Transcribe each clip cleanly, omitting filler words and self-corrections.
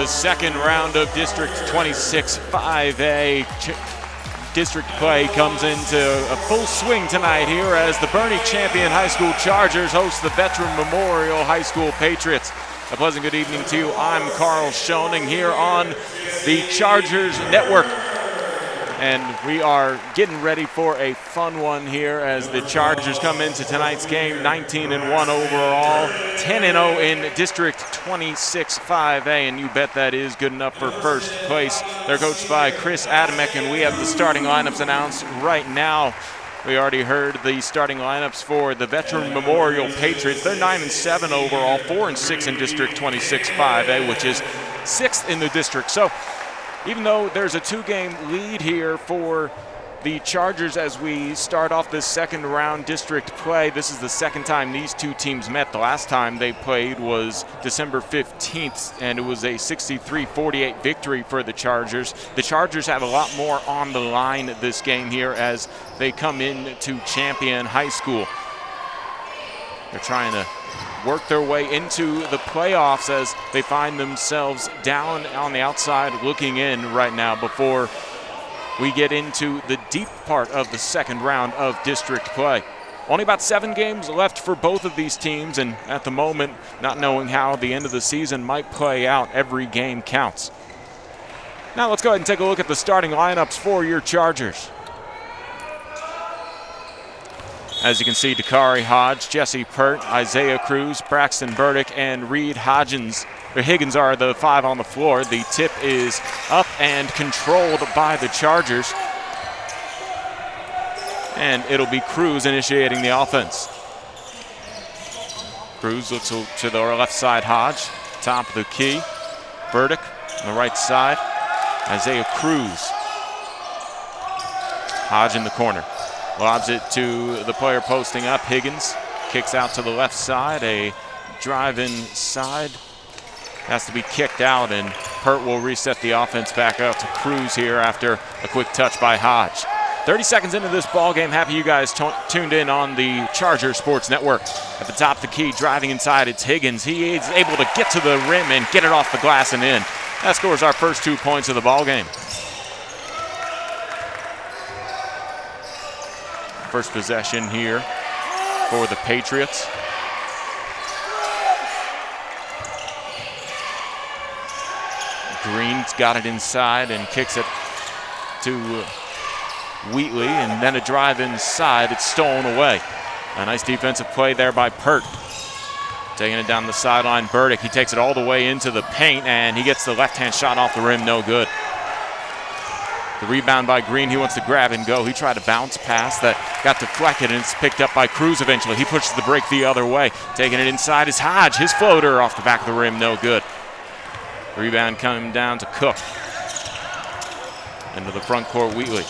The second round of District 26 5A district play comes into a full swing tonight here as the Boerne champion high school Chargers host the Veteran Memorial High School Patriots. A pleasant good evening to you. I'm Carl Schoening here on the Chargers Network. And we are getting ready for a fun one here as the Chargers come into tonight's game 19-1 overall, 10-0 in District 26 5A, and you bet that is good enough for first place. They're coached by Chris Adamek, and we have the starting lineups announced right now. We already heard the starting lineups for the Veteran Memorial Patriots. They're 9-7 overall, 4-6 in District 26 5A, which is 6th in the district. So even though there's a two-game lead here for the Chargers as we start off this second round district play, this is the second time these two teams met. The last time they played was December 15th, and it was a 63-48 victory for the Chargers. The Chargers have a lot more on the line this game here as they come in to Champion High School. They're trying to work their way into the playoffs as they find themselves down on the outside looking in right now before we get into the deep part of the second round of district play. Only about 7 games left for both of these teams, and at the moment, not knowing how the end of the season might play out, every game counts. Now let's go ahead and take a look at the starting lineups for your Chargers. As you can see, Dakari Hodge, Jesse Pert, Isaiah Cruz, Braxton Burdick, and Reed Higgins are the 5 on the floor. The tip is up and controlled by the Chargers. And it'll be Cruz initiating the offense. Cruz looks to the left side, Hodge, top of the key. Burdick on the right side, Isaiah Cruz. Hodge in the corner. Lobs it to the player posting up, Higgins. Kicks out to the left side, a drive inside. Has to be kicked out, and Pert will reset the offense back out to Cruz here after a quick touch by Hodge. 30 seconds into this ball game. Happy you guys tuned in on the Charger Sports Network. At the top of the key, driving inside, it's Higgins. He is able to get to the rim and get it off the glass and in. That scores our first 2 points of the ball game. First possession here for the Patriots. Green's got it inside and kicks it to Wheatley, and then a drive inside. It's stolen away. A nice defensive play there by Pert. Taking it down the sideline, Burdick. He takes it all the way into the paint, and he gets the left-hand shot off the rim, no good. The rebound by Green, he wants to grab and go. He tried to bounce pass that got deflected, and it's picked up by Cruz eventually. He pushes the break the other way. Taking it inside is Hodge. His floater off the back of the rim, no good. Rebound coming down to Cook. Into the front court, Wheatley.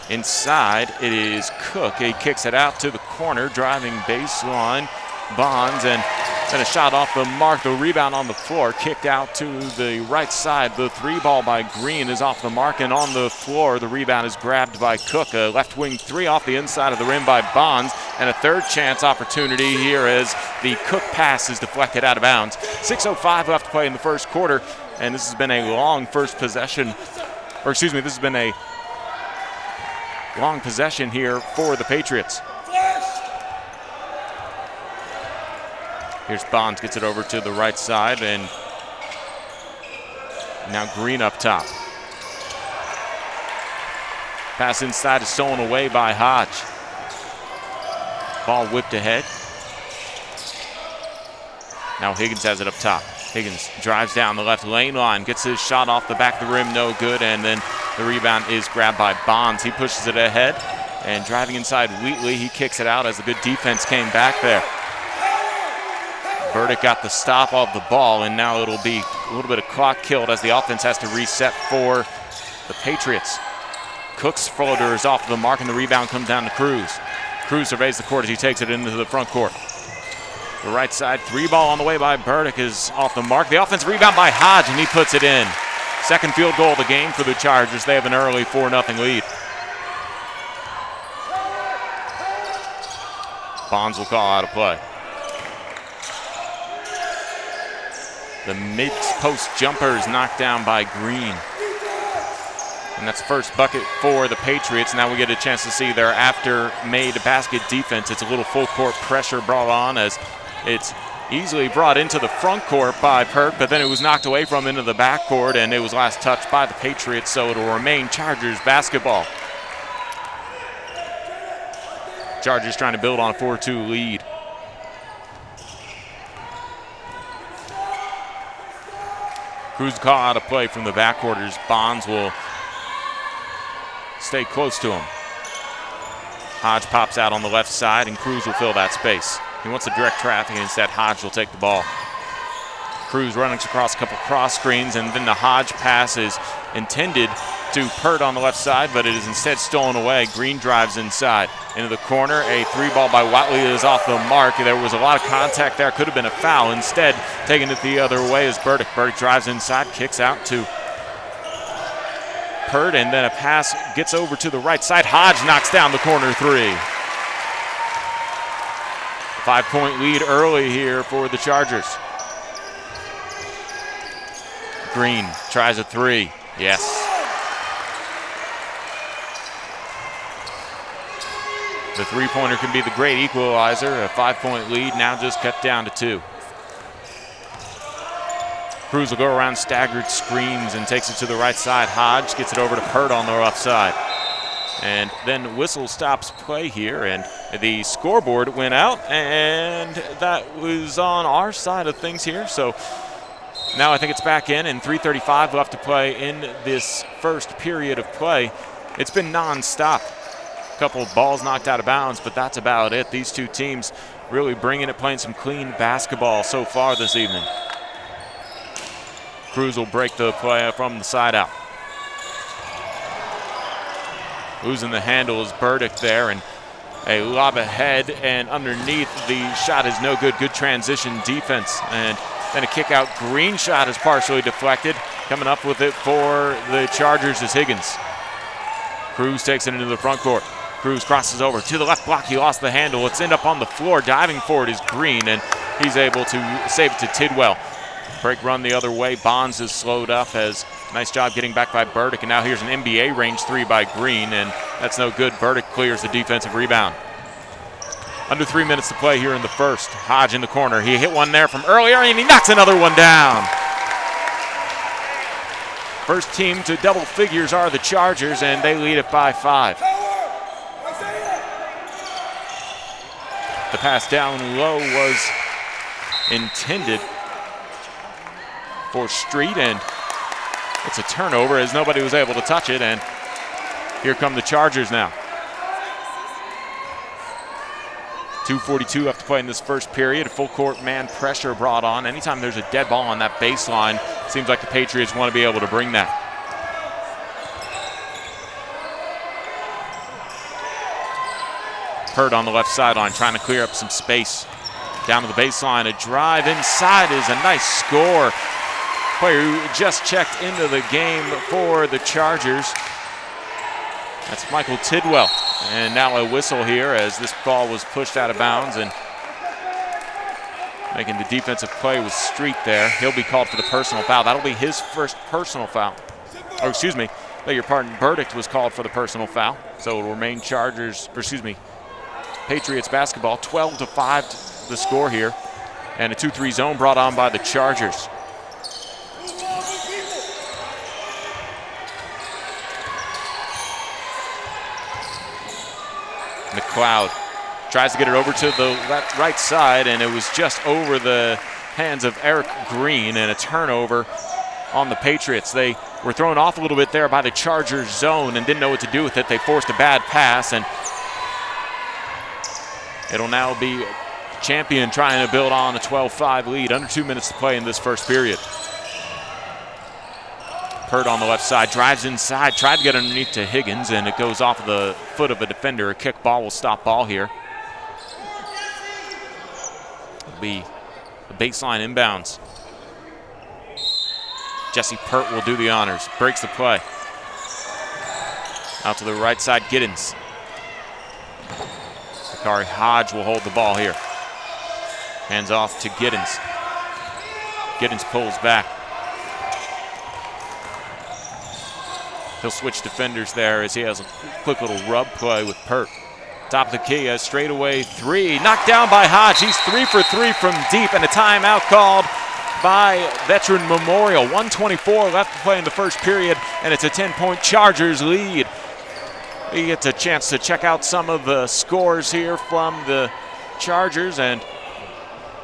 Inside, it is Cook. He kicks it out to the corner, driving baseline. Bonds, and then a shot off the mark. The rebound on the floor, kicked out to the right side. The 3 ball by Green is off the mark, and on the floor, the rebound is grabbed by Cook. A left wing 3 off the inside of the rim by Bonds, and a third chance opportunity here as the Cook pass is deflected out of bounds. 6:05 left to play in the first quarter, and this has been a long first possession, or excuse me, this has been a long possession here for the Patriots. Here's Bonds, gets it over to the right side, and now Green up top. Pass inside is stolen away by Hodge. Ball whipped ahead. Now Higgins has it up top. Higgins drives down the left lane line, gets his shot off the back of the rim, no good, and then the rebound is grabbed by Bonds. He pushes it ahead, and driving inside Wheatley, he kicks it out as the good defense came back there. Burdick got the stop of the ball, and now it'll be a little bit of clock killed as the offense has to reset for the Patriots. Cook's floater is off the mark, and the rebound comes down to Cruz. Cruz surveys the court as he takes it into the front court. The right side 3 ball on the way by Burdick is off the mark. The offensive rebound by Hodge, and he puts it in. Second field goal of the game for the Chargers. They have an early 4-0 lead. Bonds will call out a play. The mid-post jumper is knocked down by Green. And that's the first bucket for the Patriots. Now we get a chance to see their after-made basket defense. It's a little full-court pressure brought on as it's easily brought into the front court by Perk, but then it was knocked away from into the backcourt, and it was last touched by the Patriots, so it'll remain Chargers basketball. Chargers trying to build on a 4-2 lead. Cruz call out a play from the backcourt. Bonds will stay close to him. Hodge pops out on the left side, and Cruz will fill that space. He wants to direct traffic, and instead Hodge will take the ball. Cruz running across a couple cross screens, and then the Hodge pass is intended to Pert on the left side, but it is instead stolen away. Green drives inside. Into the corner, a three ball by Watley is off the mark. There was a lot of contact there, could have been a foul. Instead, taking it the other way is Burdick. Burdick drives inside, kicks out to Pert, and then a pass gets over to the right side. Hodge knocks down the corner three. 5-point lead early here for the Chargers. Green tries a three. Yes. The three-pointer can be the great equalizer. A 5-point lead now just cut down to 2. Cruz will go around staggered screens and takes it to the right side. Hodge gets it over to Pert on the left side. And then whistle stops play here, and the scoreboard went out, and that was on our side of things here. So now I think it's back in, and 3:35 left to play in this first period of play. It's been nonstop. A couple of balls knocked out of bounds, but that's about it. These two teams really bringing it, playing some clean basketball so far this evening. Cruz will break the play from the side out. Losing the handle is Burdick there, and a lob ahead and underneath. The shot is no good. Good transition defense, and then a kick out. Green shot is partially deflected. Coming up with it for the Chargers is Higgins. Cruz takes it into the front court. Cruz crosses over to the left block. He lost the handle. It's end up on the floor. Diving for it is Green, and he's able to save it to Tidwell. Break run the other way. Bonds is slowed up as nice job getting back by Burdick. And now here's an NBA range three by Green, and that's no good. Burdick clears the defensive rebound. Under 3 minutes to play here in the first. Hodge in the corner. He hit one there from earlier, and he knocks another one down. First team to double figures are the Chargers, and they lead it by 5. The pass down low was intended for Street, and it's a turnover as nobody was able to touch it, and here come the Chargers now. 2:42 left to play in this first period. Full court man pressure brought on. Anytime there's a dead ball on that baseline, seems like the Patriots want to be able to bring that. Pert on the left sideline trying to clear up some space. Down to the baseline, a drive inside is a nice score. Player who just checked into the game for the Chargers. That's Michael Tidwell. And now a whistle here as this ball was pushed out of bounds, and making the defensive play with Street there. He'll be called for the personal foul. That'll be his first personal foul. Oh, excuse me. Beg your pardon. Burdick was called for the personal foul. So it'll remain Patriots basketball. 12-5 the score here. And a 2-3 zone brought on by the Chargers. McLeod tries to get it over to the right side, and it was just over the hands of Eric Green, and a turnover on the Patriots. They were thrown off a little bit there by the Chargers zone and didn't know what to do with it. They forced a bad pass, and it'll now be Champion trying to build on a 12-5 lead. Under 2 minutes to play in this first period. Pert on the left side, drives inside, tried to get underneath to Higgins, and it goes off of the foot of a defender. A kick ball will stop ball here. It'll be the baseline inbounds. Jesse Pert will do the honors, breaks the play. Out to the right side, Giddens. Bakari Hodge will hold the ball here. Hands off to Giddens. Giddens pulls back. He'll switch defenders there as he has a quick little rub play with Pert. Top of the key, a straightaway three. Knocked down by Hodge. He's 3 for 3 from deep, and a timeout called by Veteran Memorial. 1:24 left to play in the first period, and it's a 10-point Chargers lead. He gets a chance to check out some of the scores here from the Chargers, and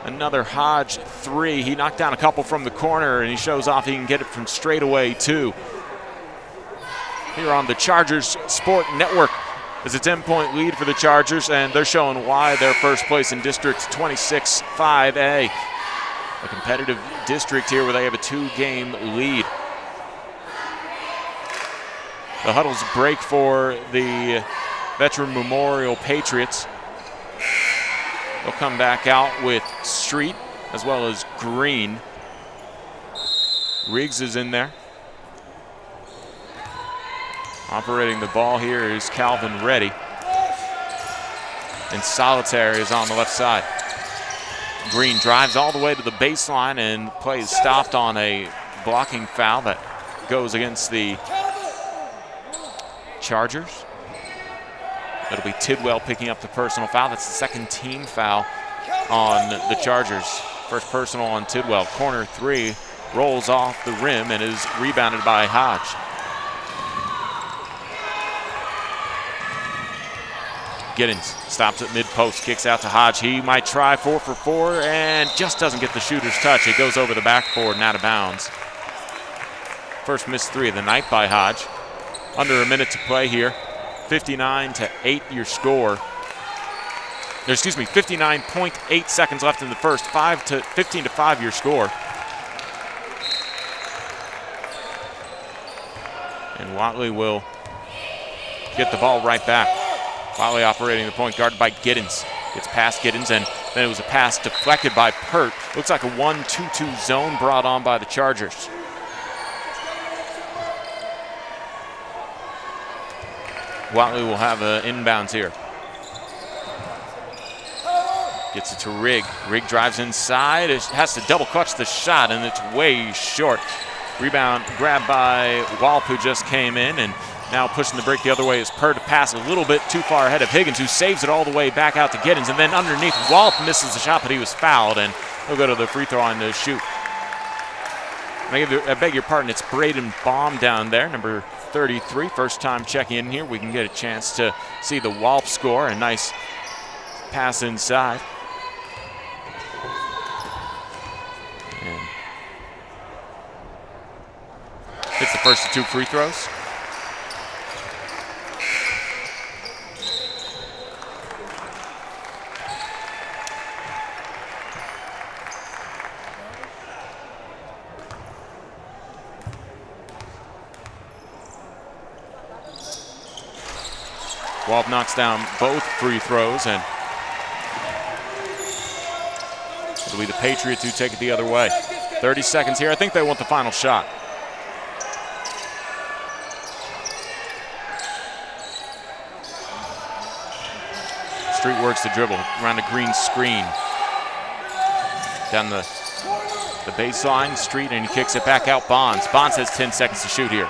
another Hodge three. He knocked down a couple from the corner, and he shows off he can get it from straightaway too. Here on the Chargers Sport Network is a 10-point lead for the Chargers, and they're showing why they're first place in District 26-5A. A competitive district here where they have a 2-game lead. The huddles break for the Veteran Memorial Patriots. They'll come back out with Street as well as Green. Riggs is in there. Operating the ball here is Calvin Reddy. And Solitaire is on the left side. Green drives all the way to the baseline and play is stopped on a blocking foul that goes against the Chargers. It'll be Tidwell picking up the personal foul. That's the second team foul on the Chargers. First personal on Tidwell. Corner three rolls off the rim and is rebounded by Hodge. Giddens stops at mid-post, kicks out to Hodge. He might try 4 for 4 and just doesn't get the shooter's touch. It goes over the backboard and out of bounds. First missed three of the night by Hodge. Under a minute to play here. 59-8 your score. 59.8 seconds left in the first. 15-5 your score. And Watley will get the ball right back. Watley operating the point, guarded by Giddens. Gets past Giddens, and then it was a pass deflected by Pert. Looks like a 1-2-2 zone brought on by the Chargers. Watley will have inbounds here. Gets it to Rigg. Rigg drives inside. It has to double clutch the shot, and it's way short. Rebound grabbed by Walp, who just came in, and now pushing the break the other way is Pert to pass a little bit too far ahead of Higgins, who saves it all the way back out to Giddens. And then underneath, Walp misses the shot, but he was fouled, and he'll go to the free throw line to shoot. I beg your pardon, it's Braden Baum down there, number 33. First time checking in here. We can get a chance to see the Walp score. A nice pass inside. And hits the first of 2 free throws. Walp knocks down both free throws, and it'll be the Patriots who take it the other way. 30 seconds here. I think they want the final shot. Street works the dribble around a green screen. Down the baseline, Street, and he kicks it back out. Bonds. Bonds has 10 seconds to shoot here.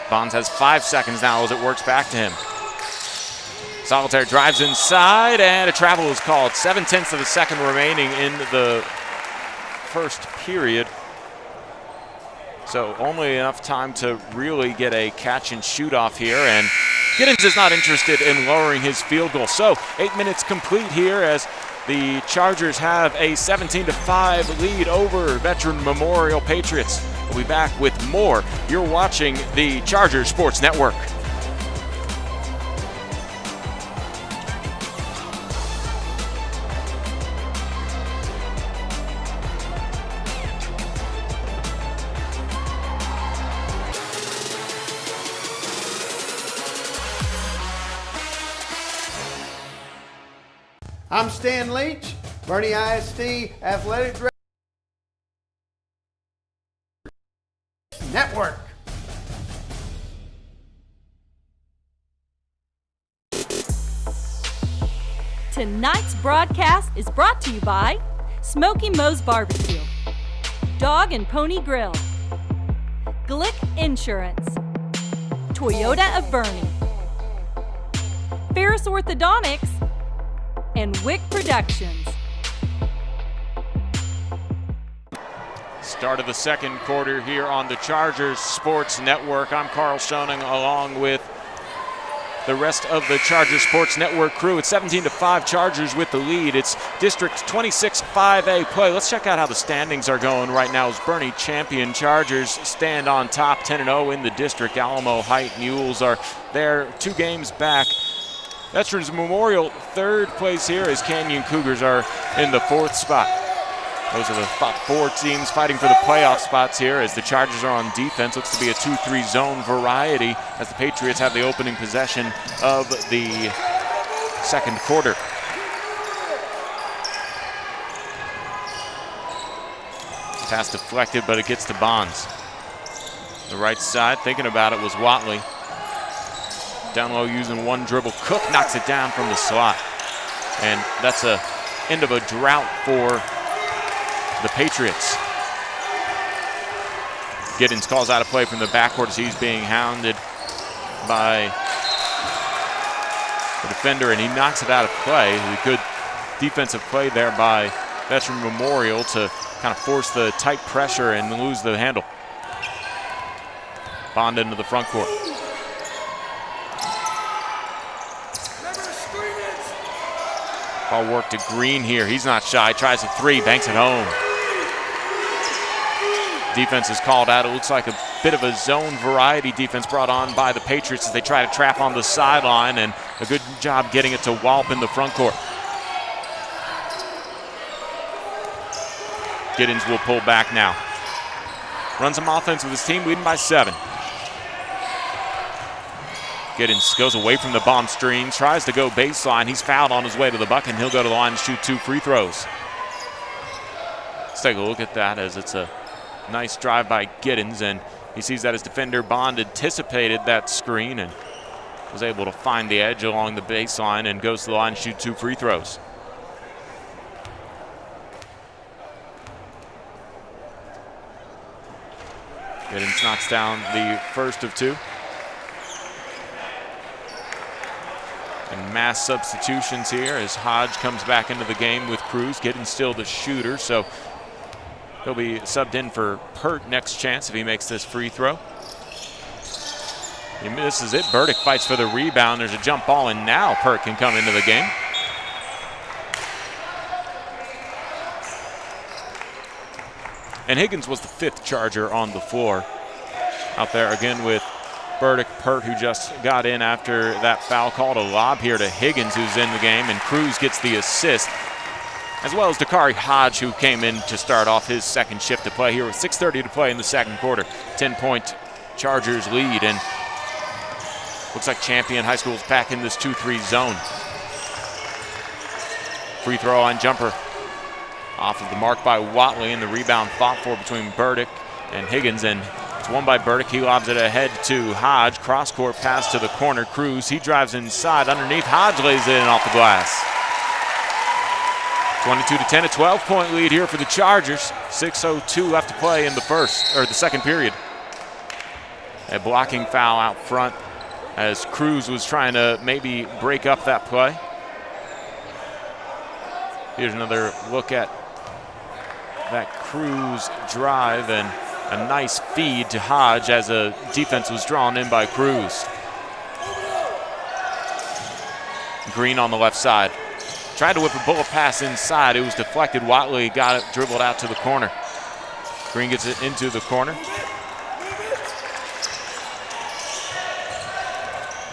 Bonds has 5 seconds now as it works back to him. Solitaire drives inside, and a travel is called. 7/10 of a second remaining in the first period. So only enough time to really get a catch and shoot off here, and Giddens is not interested in lowering his field goal. So 8 minutes complete here as the Chargers have a 17-5 lead over Veteran Memorial Patriots. We'll be back with more. You're watching the Chargers Sports Network. I'm Stan Leach, Boerne ISD Athletic Director Network. Tonight's broadcast is brought to you by Smoky Moe's Barbecue, Dog and Pony Grill, Glick Insurance, Toyota of Boerne, Ferris Orthodontics, and Wick Productions. Start of the second quarter here on the Chargers Sports Network. I'm Carl Schoening along with the rest of the Chargers Sports Network crew. It's 17-5 Chargers with the lead. It's District 26 5A play. Let's check out how the standings are going right now as Boerne champion Chargers stand on top 10-0 in the district. Alamo Height Mules are there 2 games back. Veterans Memorial third place here as Canyon Cougars are in the 4th spot. Those are the top 4 teams fighting for the playoff spots here as the Chargers are on defense. Looks to be a 2-3 zone variety as the Patriots have the opening possession of the second quarter. Pass deflected, but it gets to Bonds. The right side, thinking about it, was Watley. Down low using one dribble. Cook knocks it down from the slot. And that's a end of a drought for the Patriots. Giddens calls out a play from the backcourt as he's being hounded by the defender, and he knocks it out of play. A good defensive play there by Veteran Memorial to kind of force the tight pressure and lose the handle. Bond into the front court. Ball work to Green here. He's not shy. Tries a 3, banks it home. Defense is called out. It looks like a bit of a zone variety defense brought on by the Patriots as they try to trap on the sideline, and a good job getting it to Walp in the front court. Giddens will pull back now. Runs some offense with his team, leading by 7. Giddens goes away from the bomb stream, tries to go baseline. He's fouled on his way to the bucket, and he'll go to the line and shoot 2 free throws. Let's take a look at that as it's a nice drive by Giddens, and he sees that his defender Bond anticipated that screen and was able to find the edge along the baseline and goes to the line and shoot 2 free throws. Giddens knocks down the first of 2. And mass substitutions here as Hodge comes back into the game with Cruz. Giddens still the shooter, so he'll be subbed in for Pert next chance if he makes this free throw. He misses it. Burdick fights for the rebound. There's a jump ball, and now Pert can come into the game. And Higgins was the 5th Charger on the floor. Out there again with Burdick, Pert, who just got in after that foul called. A lob here to Higgins, who's in the game, and Cruz gets the assist, as well as Dakari Hodge, who came in to start off his second shift to play here with 6:30 to play in the second quarter. 10-point Chargers lead, and looks like Champion High School is back in this 2-3 zone. Free throw on jumper off of the mark by Watley, and the rebound fought for between Burdick and Higgins, and it's won by Burdick. He lobs it ahead to Hodge. Cross-court pass to the corner. Cruz, he drives inside underneath. Hodge lays it in off the glass. 22-10, a 12-point lead here for the Chargers. 6:02 left to play in the second period. A blocking foul out front as Cruz was trying to maybe break up that play. Here's another look at that Cruz drive, and a nice feed to Hodge as a defense was drawn in by Cruz. Green on the left side. Tried to whip a bullet pass inside. It was deflected. Watley got it, dribbled out to the corner. Green gets it into the corner.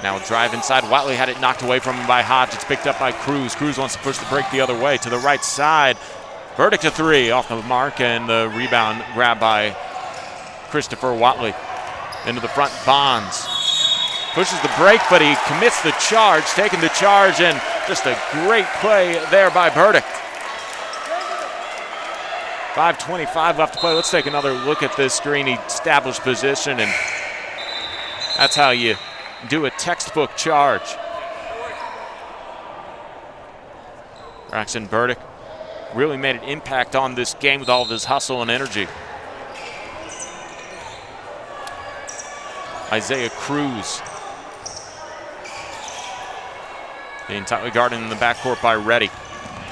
Now a drive inside. Watley had it knocked away from him by Hodge. It's picked up by Cruz. Cruz wants to push the break the other way to the right side. Burdick to 3 off the mark, and the rebound grabbed by Christopher Watley. Into the front, Bonds pushes the break, but he commits the charge, taking the charge, and just a great play there by Burdick. 5:25 left to play. Let's take another look at this screen. He established position, and that's how you do a textbook charge. Braxton Burdick really made an impact on this game with all of his hustle and energy. Isaiah Cruz being tightly guarded in the backcourt by Reddy.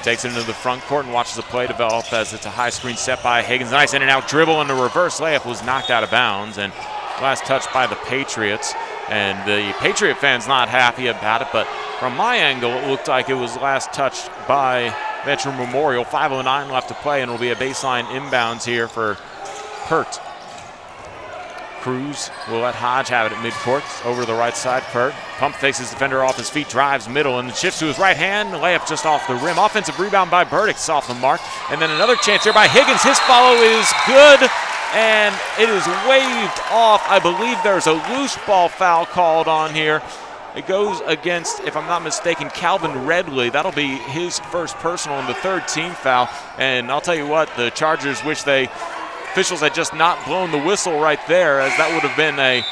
Takes it into the front court and watches the play develop as it's a high screen set by Higgins. Nice in and out dribble, and the reverse layup was knocked out of bounds. And last touch by the Patriots. And the Patriot fans not happy about it, but from my angle, it looked like it was last touched by Veteran Memorial. 5:09 left to play, and it'll be a baseline inbounds here for Pert. Cruz will let Hodge have it at midcourt. Over to the right side, Pert. Pump fakes his defender off his feet, drives middle, and shifts to his right hand. Layup just off the rim. Offensive rebound by Burdick. It's off the mark. And then another chance here by Higgins. His follow is good, and it is waved off. I believe there's a loose ball foul called on here. It goes against, if I'm not mistaken, Calvin Redley. That'll be his first personal and the third team foul. And I'll tell you what, the Chargers wish officials had just not blown the whistle right there, as that would have been a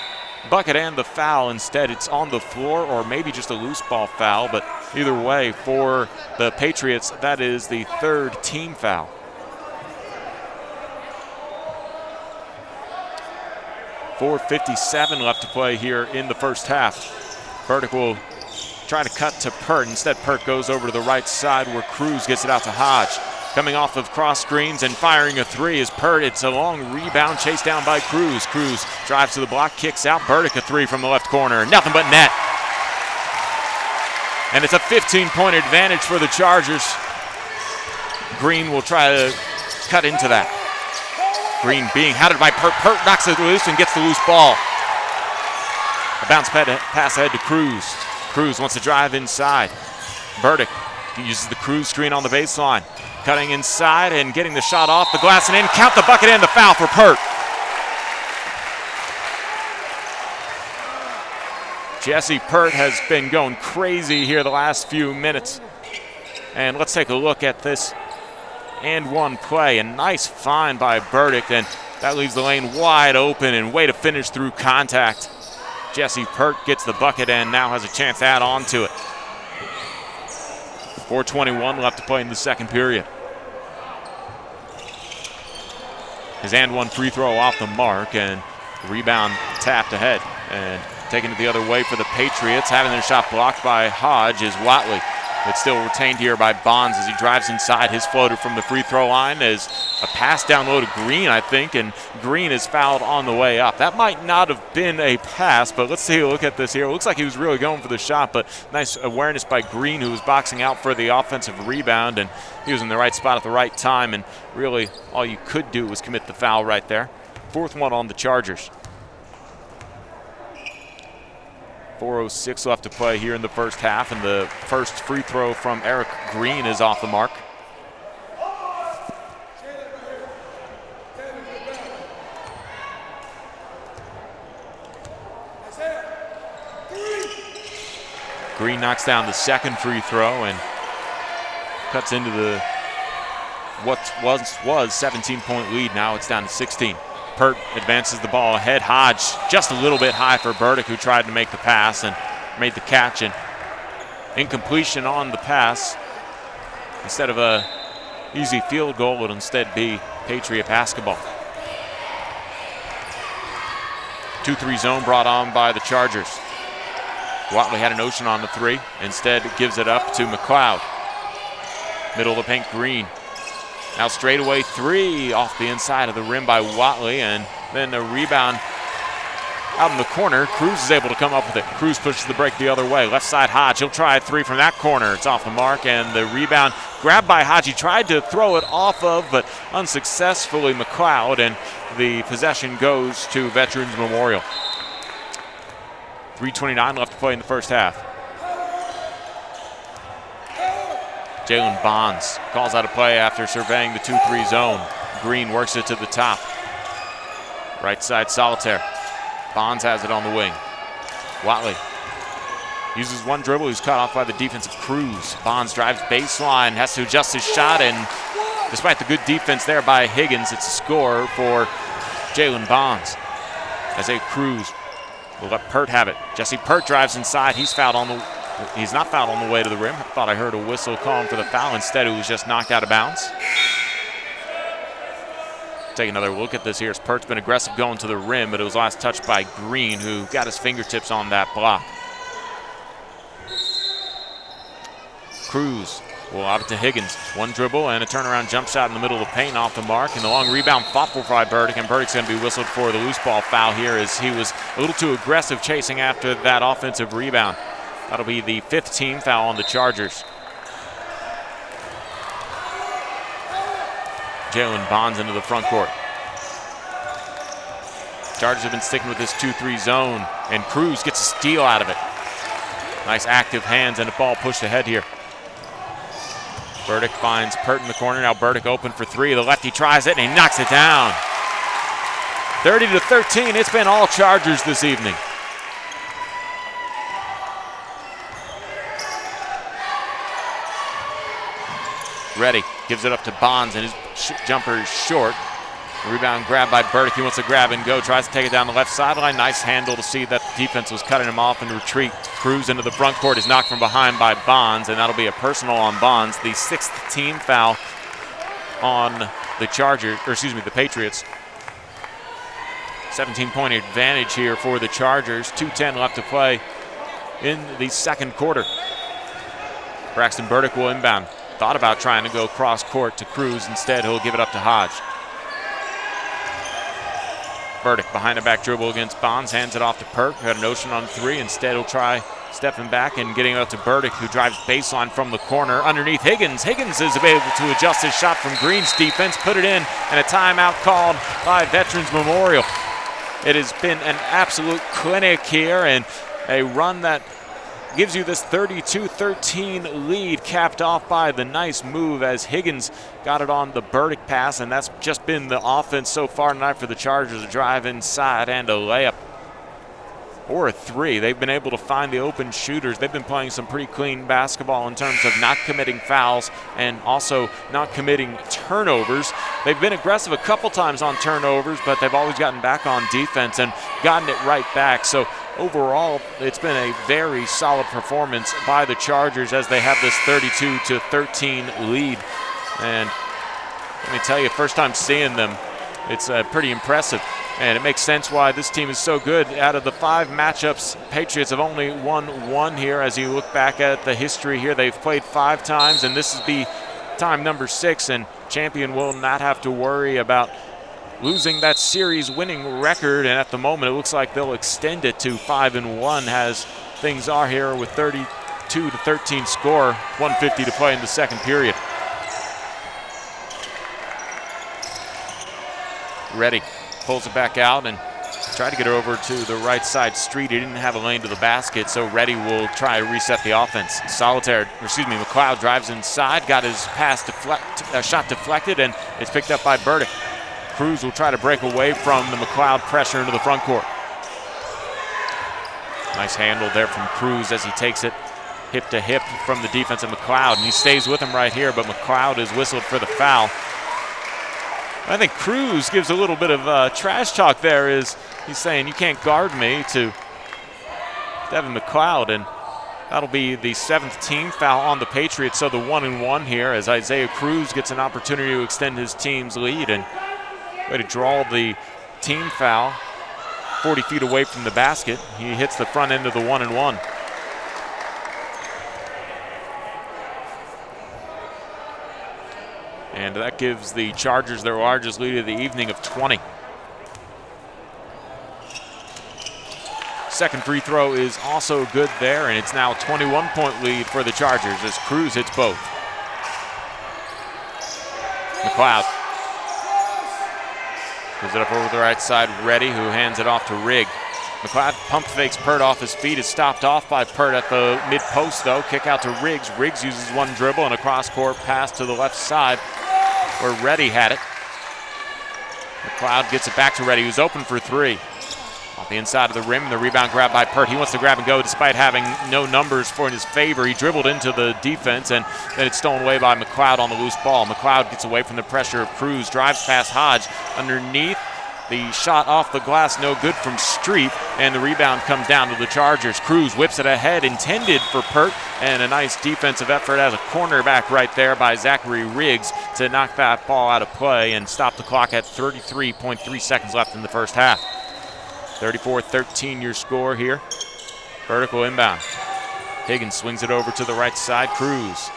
bucket and the foul. Instead, it's on the floor, or maybe just a loose ball foul. But either way, for the Patriots, that is the third team foul. .4:57 left to play here in the first half. Burdick will try to cut to Pert. Instead, Pert goes over to the right side where Cruz gets it out to Hodge. Coming off of cross screens and firing a three is Pert. It's a long rebound chased down by Cruz. Cruz drives to the block, kicks out. Burdick a three from the left corner. Nothing but net. And it's a 15-point advantage for the Chargers. Green will try to cut into that. Green being hounded by Pert. Pert knocks it loose and gets the loose ball. A bounce pass ahead to Cruz. Cruz wants to drive inside. Burdick uses the Cruz screen on the baseline. Cutting inside and getting the shot off the glass and in. Count the bucket and the foul for Pert. Jesse Pert has been going crazy here the last few minutes. And let's take a look at this and one play. A nice find by Burdick, and that leaves the lane wide open, and way to finish through contact. Jesse Pert gets the bucket and now has a chance to add on to it. 4:21 left to play in the second period. His and one free throw off the mark, and the rebound tapped ahead. And taking it the other way for the Patriots, having their shot blocked by Hodge is Watley. It's still retained here by Bonds as he drives inside. His floater from the free throw line is a pass down low to Green, I think, and Green is fouled on the way up. That might not have been a pass, but let's take a look at this here. It looks like he was really going for the shot, but nice awareness by Green, who was boxing out for the offensive rebound, and he was in the right spot at the right time, and really all you could do was commit the foul right there. Fourth one on the Chargers. 4:06 left to play here in the first half, and the first free throw from Eric Green is off the mark. Green knocks down the second free throw and cuts into the what once was 17-point lead. Now it's down to 16. Pert advances the ball ahead. Hodge just a little bit high for Burdick, who tried to make the pass and made the catch. And incompletion on the pass. Instead of a easy field goal, it'll instead be Patriot basketball. 2-3 zone brought on by the Chargers. Watley had an ocean on the three. Instead, gives it up to McLeod. Middle of the paint, Green. Now straightaway three off the inside of the rim by Watley, and then a rebound out in the corner. Cruz is able to come up with it. Cruz pushes the break the other way. Left side, Hodge. He'll try a three from that corner. It's off the mark, and the rebound grabbed by Hodge. He tried to throw it off of, but unsuccessfully, McLeod, and the possession goes to Veterans Memorial. 3:29 left to play in the first half. Jalen Bonds calls out a play after surveying the 2-3 zone. Green works it to the top. Right side, Solitaire. Bonds has it on the wing. Watley uses one dribble. He's cut off by the defensive Cruz. Bonds drives baseline, has to adjust his shot, and despite the good defense there by Higgins, it's a score for Jalen Bonds. Isaiah Cruz will let Pert have it. Jesse Pert drives inside. He's fouled on the He's not fouled on the way to the rim. I thought I heard a whistle calling for the foul. Instead, it was just knocked out of bounds. Take another look at this here. Pert's been aggressive going to the rim, but it was last touched by Green, who got his fingertips on that block. Cruz will lob it to Higgins. One dribble and a turnaround jump shot in the middle of the paint off the mark. And the long rebound fought for by Burdick. And Burdick's going to be whistled for the loose ball foul here as he was a little too aggressive chasing after that offensive rebound. That'll be the 5th team foul on the Chargers. Jalen Bonds into the front court. Chargers have been sticking with this 2-3 zone, and Cruz gets a steal out of it. Nice active hands and a ball pushed ahead here. Burdick finds Pert in the corner. Now Burdick open for 3. The lefty tries it, and he knocks it down. 30-13. It's been all Chargers this evening. Reddy gives it up to Bonds, and his jumper is short. Rebound grab by Burdick. He wants to grab and go. Tries to take it down the left sideline. Nice handle to see that the defense was cutting him off and retreat. Cruz into the front court is knocked from behind by Bonds, and that'll be a personal on Bonds. The 6th team foul on the the Patriots. 17-point advantage here for the Chargers. 2:10 left to play in the second quarter. Braxton Burdick will inbound. Thought about trying to go cross court to Cruz. Instead, he'll give it up to Hodge. Burdick behind the back dribble against Bonds, hands it off to Pert, who had a notion on 3. Instead, he'll try stepping back and getting it up to Burdick, who drives baseline from the corner underneath Higgins. Higgins is able to adjust his shot from Green's defense, put it in, and a timeout called by Veterans Memorial. It has been an absolute clinic here, and a run that gives you this 32-13 lead, capped off by the nice move as Higgins got it on the Burdick pass, and that's just been the offense so far tonight for the Chargers. A drive inside and a layup or a 3. They've been able to find the open shooters. They've been playing some pretty clean basketball in terms of not committing fouls and also not committing turnovers. They've been aggressive a couple times on turnovers, but they've always gotten back on defense and gotten it right back. So overall, it's been a very solid performance by the Chargers as they have this 32-13 lead. And let me tell you, first time seeing them, it's pretty impressive. And it makes sense why this team is so good. Out of the 5 matchups, Patriots have only won 1 here. As you look back at the history here, they've played 5 times, and this is the time number 6. And Champion will not have to worry about losing that series winning record. And at the moment, it looks like they'll extend it to 5-1 as things are here with 32-13 score, 1:50 to play in the second period. Reddy pulls it back out and tried to get her over to the right side street. He didn't have a lane to the basket, so Reddy will try to reset the offense. McLeod drives inside, got his shot deflected, and it's picked up by Burdick. Cruz will try to break away from the McLeod pressure into the front court. Nice handle there from Cruz as he takes it hip to hip from the defense of McLeod, and he stays with him right here, but McLeod is whistled for the foul. I think Cruz gives a little bit of trash talk there as he's saying, "You can't guard me," to Devin McLeod, and that'll be the 7th team foul on the Patriots. So the 1-1 here as Isaiah Cruz gets an opportunity to extend his team's lead, and way to draw the team foul 40 feet away from the basket. He hits the front end of the 1-1. And that gives the Chargers their largest lead of the evening of 20. Second free throw is also good there, and it's now a 21-point lead for the Chargers as Cruz hits both. McLeod gives it up over the right side. Reddy, who hands it off to Rigg. McLeod pump fakes Pert off his feet, is stopped off by Pert at the mid-post, though. Kick out to Riggs. Riggs uses one dribble and a cross-court pass to the left side where Reddy had it. McLeod gets it back to Reddy, who's open for 3. Off the inside of the rim, the rebound grab by Pert. He wants to grab and go despite having no numbers for in his favor. He dribbled into the defense, and then it's stolen away by McLeod on the loose ball. McLeod gets away from the pressure of Cruz, drives past Hodge underneath, The shot off the glass, no good from Street, and the rebound comes down to the Chargers. Cruz whips it ahead, intended for Pert, and a nice defensive effort as a cornerback right there by Zachary Riggs to knock that ball out of play and stop the clock at 33.3 seconds left in the first half. 34-13 your score here. Vertical inbound. Higgins swings it over to the right side. Cruz.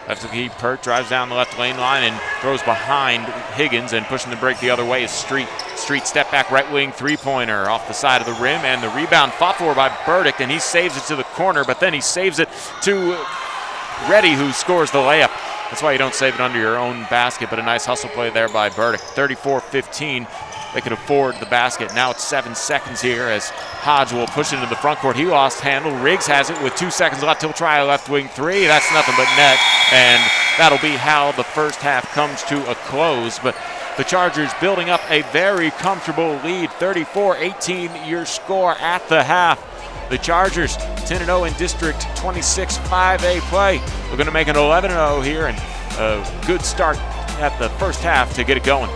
Left to keep. Pert drives down the left lane line and throws behind Higgins, and pushing the break the other way is Street. Street step back right wing three-pointer off the side of the rim, and the rebound fought for by Burdick, and he saves it to the corner, but then he saves it to Reddy, who scores the layup. That's why you don't save it under your own basket, but a nice hustle play there by Burdick. 34-15. They could afford the basket. Now it's 7 seconds here as Hodge will push into the front court. He lost handle. Riggs has it with 2 seconds left. He'll try a left wing three. That's nothing but net, and that'll be how the first half comes to a close. But the Chargers building up a very comfortable lead. 34-18 your score at the half. The Chargers 10-0 in District 26 5A play. We're going to make an 11-0 here, and a good start at the first half to get it going.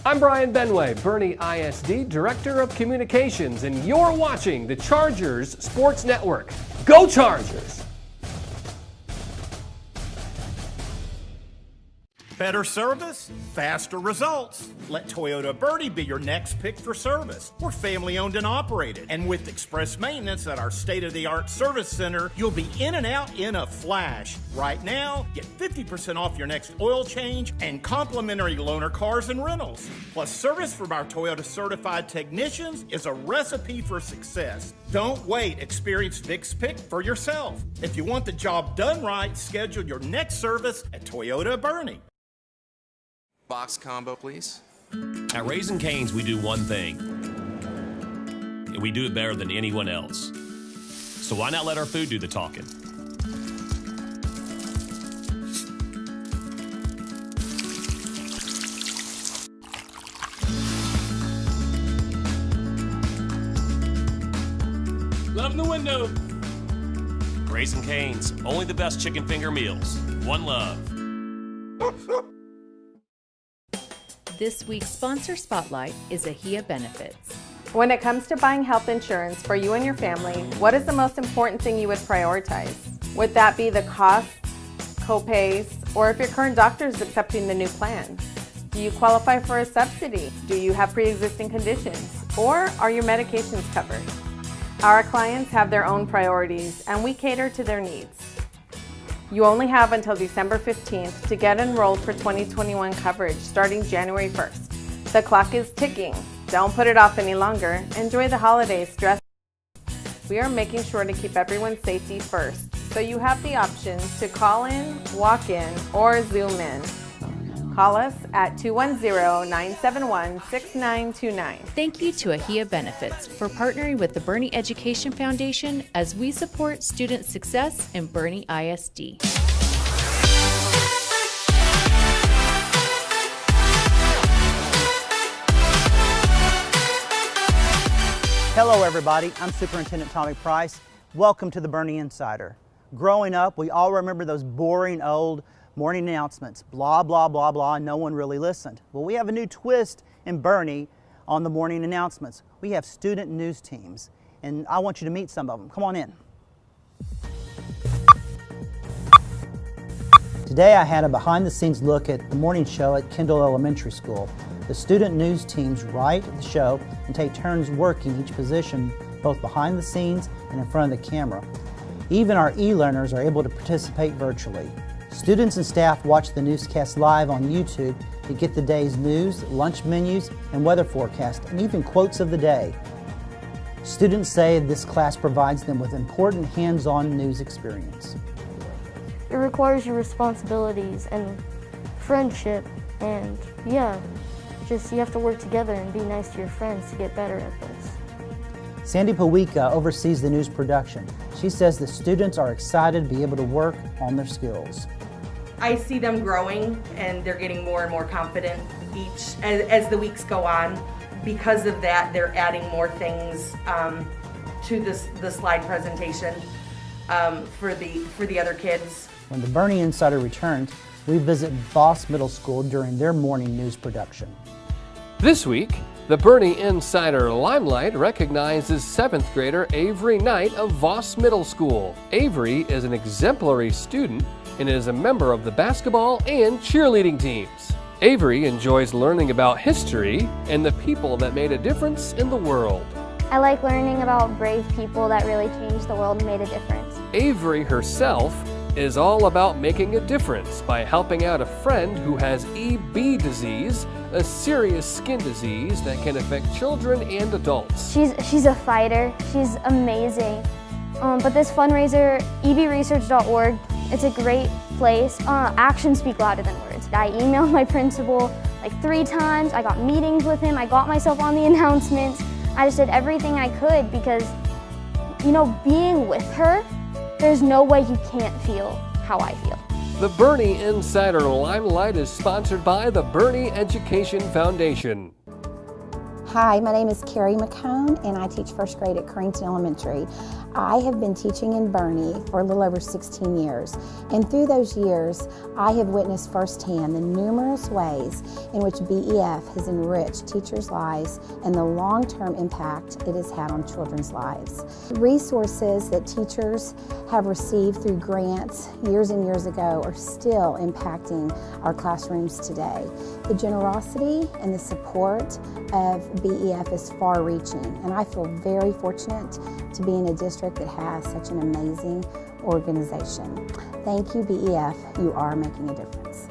I'm Brian Benway, Boerne ISD Director of Communications, and you're watching the Chargers Sports Network. Go Chargers! Better service, faster results. Let Toyota Boerne be your next pick for service. We're family owned and operated. And with express maintenance at our state-of-the-art service center, you'll be in and out in a flash. Right now, get 50% off your next oil change and complimentary loaner cars and rentals. Plus, service from our Toyota certified technicians is a recipe for success. Don't wait. Experience Vic's Pick for yourself. If you want the job done right, schedule your next service at Toyota Boerne. Box combo, please. At Raising Cane's, we do one thing, and we do it better than anyone else. So why not let our food do the talking? Love in the window. Raising Cane's, only the best chicken finger meals. One love. This week's sponsor spotlight is AHIA Benefits. When it comes to buying health insurance for you and your family, what is the most important thing you would prioritize? Would that be the costs, co-pays, or if your current doctor is accepting the new plan? Do you qualify for a subsidy? Do you have pre-existing conditions? Or are your medications covered? Our clients have their own priorities, and we cater to their needs. You only have until December 15th to get enrolled for 2021 coverage starting January 1st. The clock is ticking. Don't put it off any longer. Enjoy the holidays dressed. We are making sure to keep everyone's safety first, so you have the option to call in, walk in, or Zoom in. Call us at 210-971-6929. Thank you to AHIA Benefits for partnering with the Boerne Education Foundation as we support student success in Boerne ISD. Hello everybody, I'm Superintendent Tommy Price. Welcome to the Boerne Insider. Growing up, we all remember those boring old morning announcements, blah, blah, blah, blah, and no one really listened. Well, we have a new twist in Boerne on the morning announcements. We have student news teams, and I want you to meet some of them. Come on in. Today I had a behind-the-scenes look at the morning show at Kendall Elementary School. The student news teams write the show and take turns working each position, both behind the scenes and in front of the camera. Even our e-learners are able to participate virtually. Students and staff watch the newscast live on YouTube to get the day's news, lunch menus, and weather forecast, and even quotes of the day. Students say this class provides them with important hands-on news experience. It requires your responsibilities and friendship, and yeah, just, you have to work together and be nice to your friends to get better at this. Sandy Pawika oversees the news production. She says the students are excited to be able to work on their skills. I see them growing and they're getting more and more confident as the weeks go on. Because of that, they're adding more things to the slide presentation for the other kids. When the Boerne Insider returns, we visit Voss Middle School during their morning news production. This week, the Boerne Insider Limelight recognizes 7th grader Avery Knight of Voss Middle School. Avery is an exemplary student and is a member of the basketball and cheerleading teams. Avery enjoys learning about history and the people that made a difference in the world. I like learning about brave people that really changed the world and made a difference. Avery herself is all about making a difference by helping out a friend who has EB disease, a serious skin disease that can affect children and adults. She's a fighter. She's amazing. But this fundraiser, ebresearch.org, it's a great place. Actions speak louder than words. I emailed my principal like 3 times. I got meetings with him. I got myself on the announcements. I just did everything I could because, you know, being with her, there's no way you can't feel how I feel. The Boerne Insider Limelight is sponsored by the Boerne Education Foundation. Hi, my name is Carrie McCone and I teach 1st grade at Cranston Elementary. I have been teaching in Boerne for a little over 16 years, and through those years I have witnessed firsthand the numerous ways in which BEF has enriched teachers' lives and the long-term impact it has had on children's lives. Resources that teachers have received through grants years and years ago are still impacting our classrooms today. The generosity and the support of BEF is far-reaching, and I feel very fortunate to be in a district that has such an amazing organization. Thank you, BEF. You are making a difference.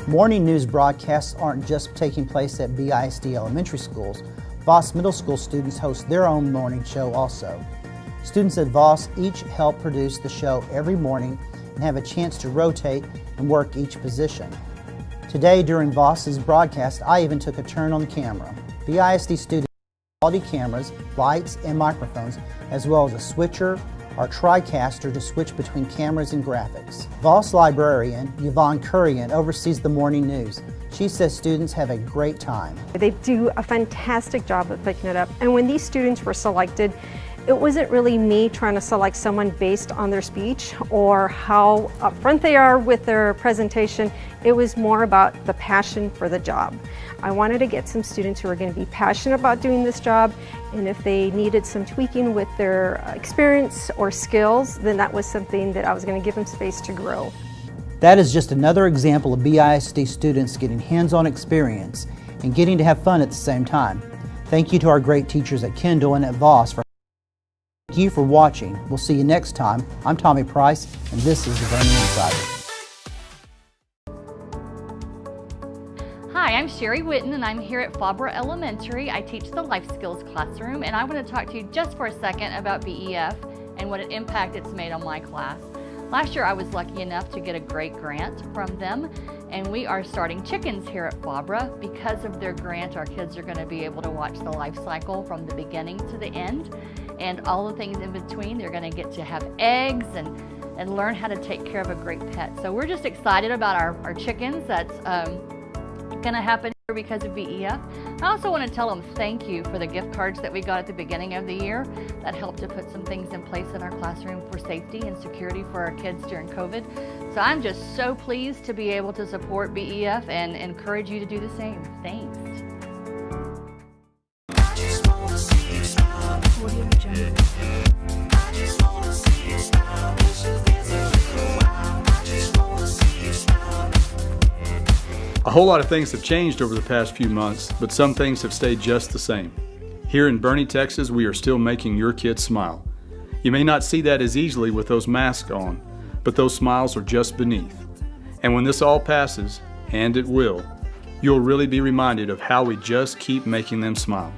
Morning news broadcasts aren't just taking place at BISD elementary schools. Voss Middle School students host their own morning show also. Students at Voss each help produce the show every morning and have a chance to rotate and work each position. Today during Voss's broadcast, I even took a turn on the camera. BISD students have quality cameras, lights, and microphones, as well as a switcher or TriCaster to switch between cameras and graphics. Voss librarian Yvonne Currian oversees the morning news. She says students have a great time. They do a fantastic job of picking it up, and when these students were selected, it wasn't really me trying to select someone based on their speech or how upfront they are with their presentation. It was more about the passion for the job. I wanted to get some students who are going to be passionate about doing this job, and if they needed some tweaking with their experience or skills, then that was something that I was going to give them space to grow. That is just another example of BISD students getting hands-on experience and getting to have fun at the same time. Thank you to our great teachers at Kendall and at Voss for Thank you for watching. We'll see you next time. I'm Tommy Price, and this is the Boerne Insider. Hi, I'm Sherry Witten, and I'm here at Fabra Elementary. I teach the life skills classroom, and I want to talk to you just for a second about BEF and what an impact it's made on my class. Last year I was lucky enough to get a great grant from them, and we are starting chickens here at Fabra. Because of their grant, our kids are going to be able to watch the life cycle from the beginning to the end, and all the things in between. They're going to get to have eggs and learn how to take care of a great pet. So we're just excited about our chickens. That's going to happen here because of BEF. I also want to tell them thank you for the gift cards that we got at the beginning of the year. That helped to put some things in place in our classroom for safety and security for our kids during COVID. So I'm just so pleased to be able to support BEF and encourage you to do the same. Thanks. A whole lot of things have changed over the past few months, but some things have stayed just the same. Here in Boerne, Texas, we are still making your kids smile. You may not see that as easily with those masks on, but those smiles are just beneath. And when this all passes, and it will, you'll really be reminded of how we just keep making them smile.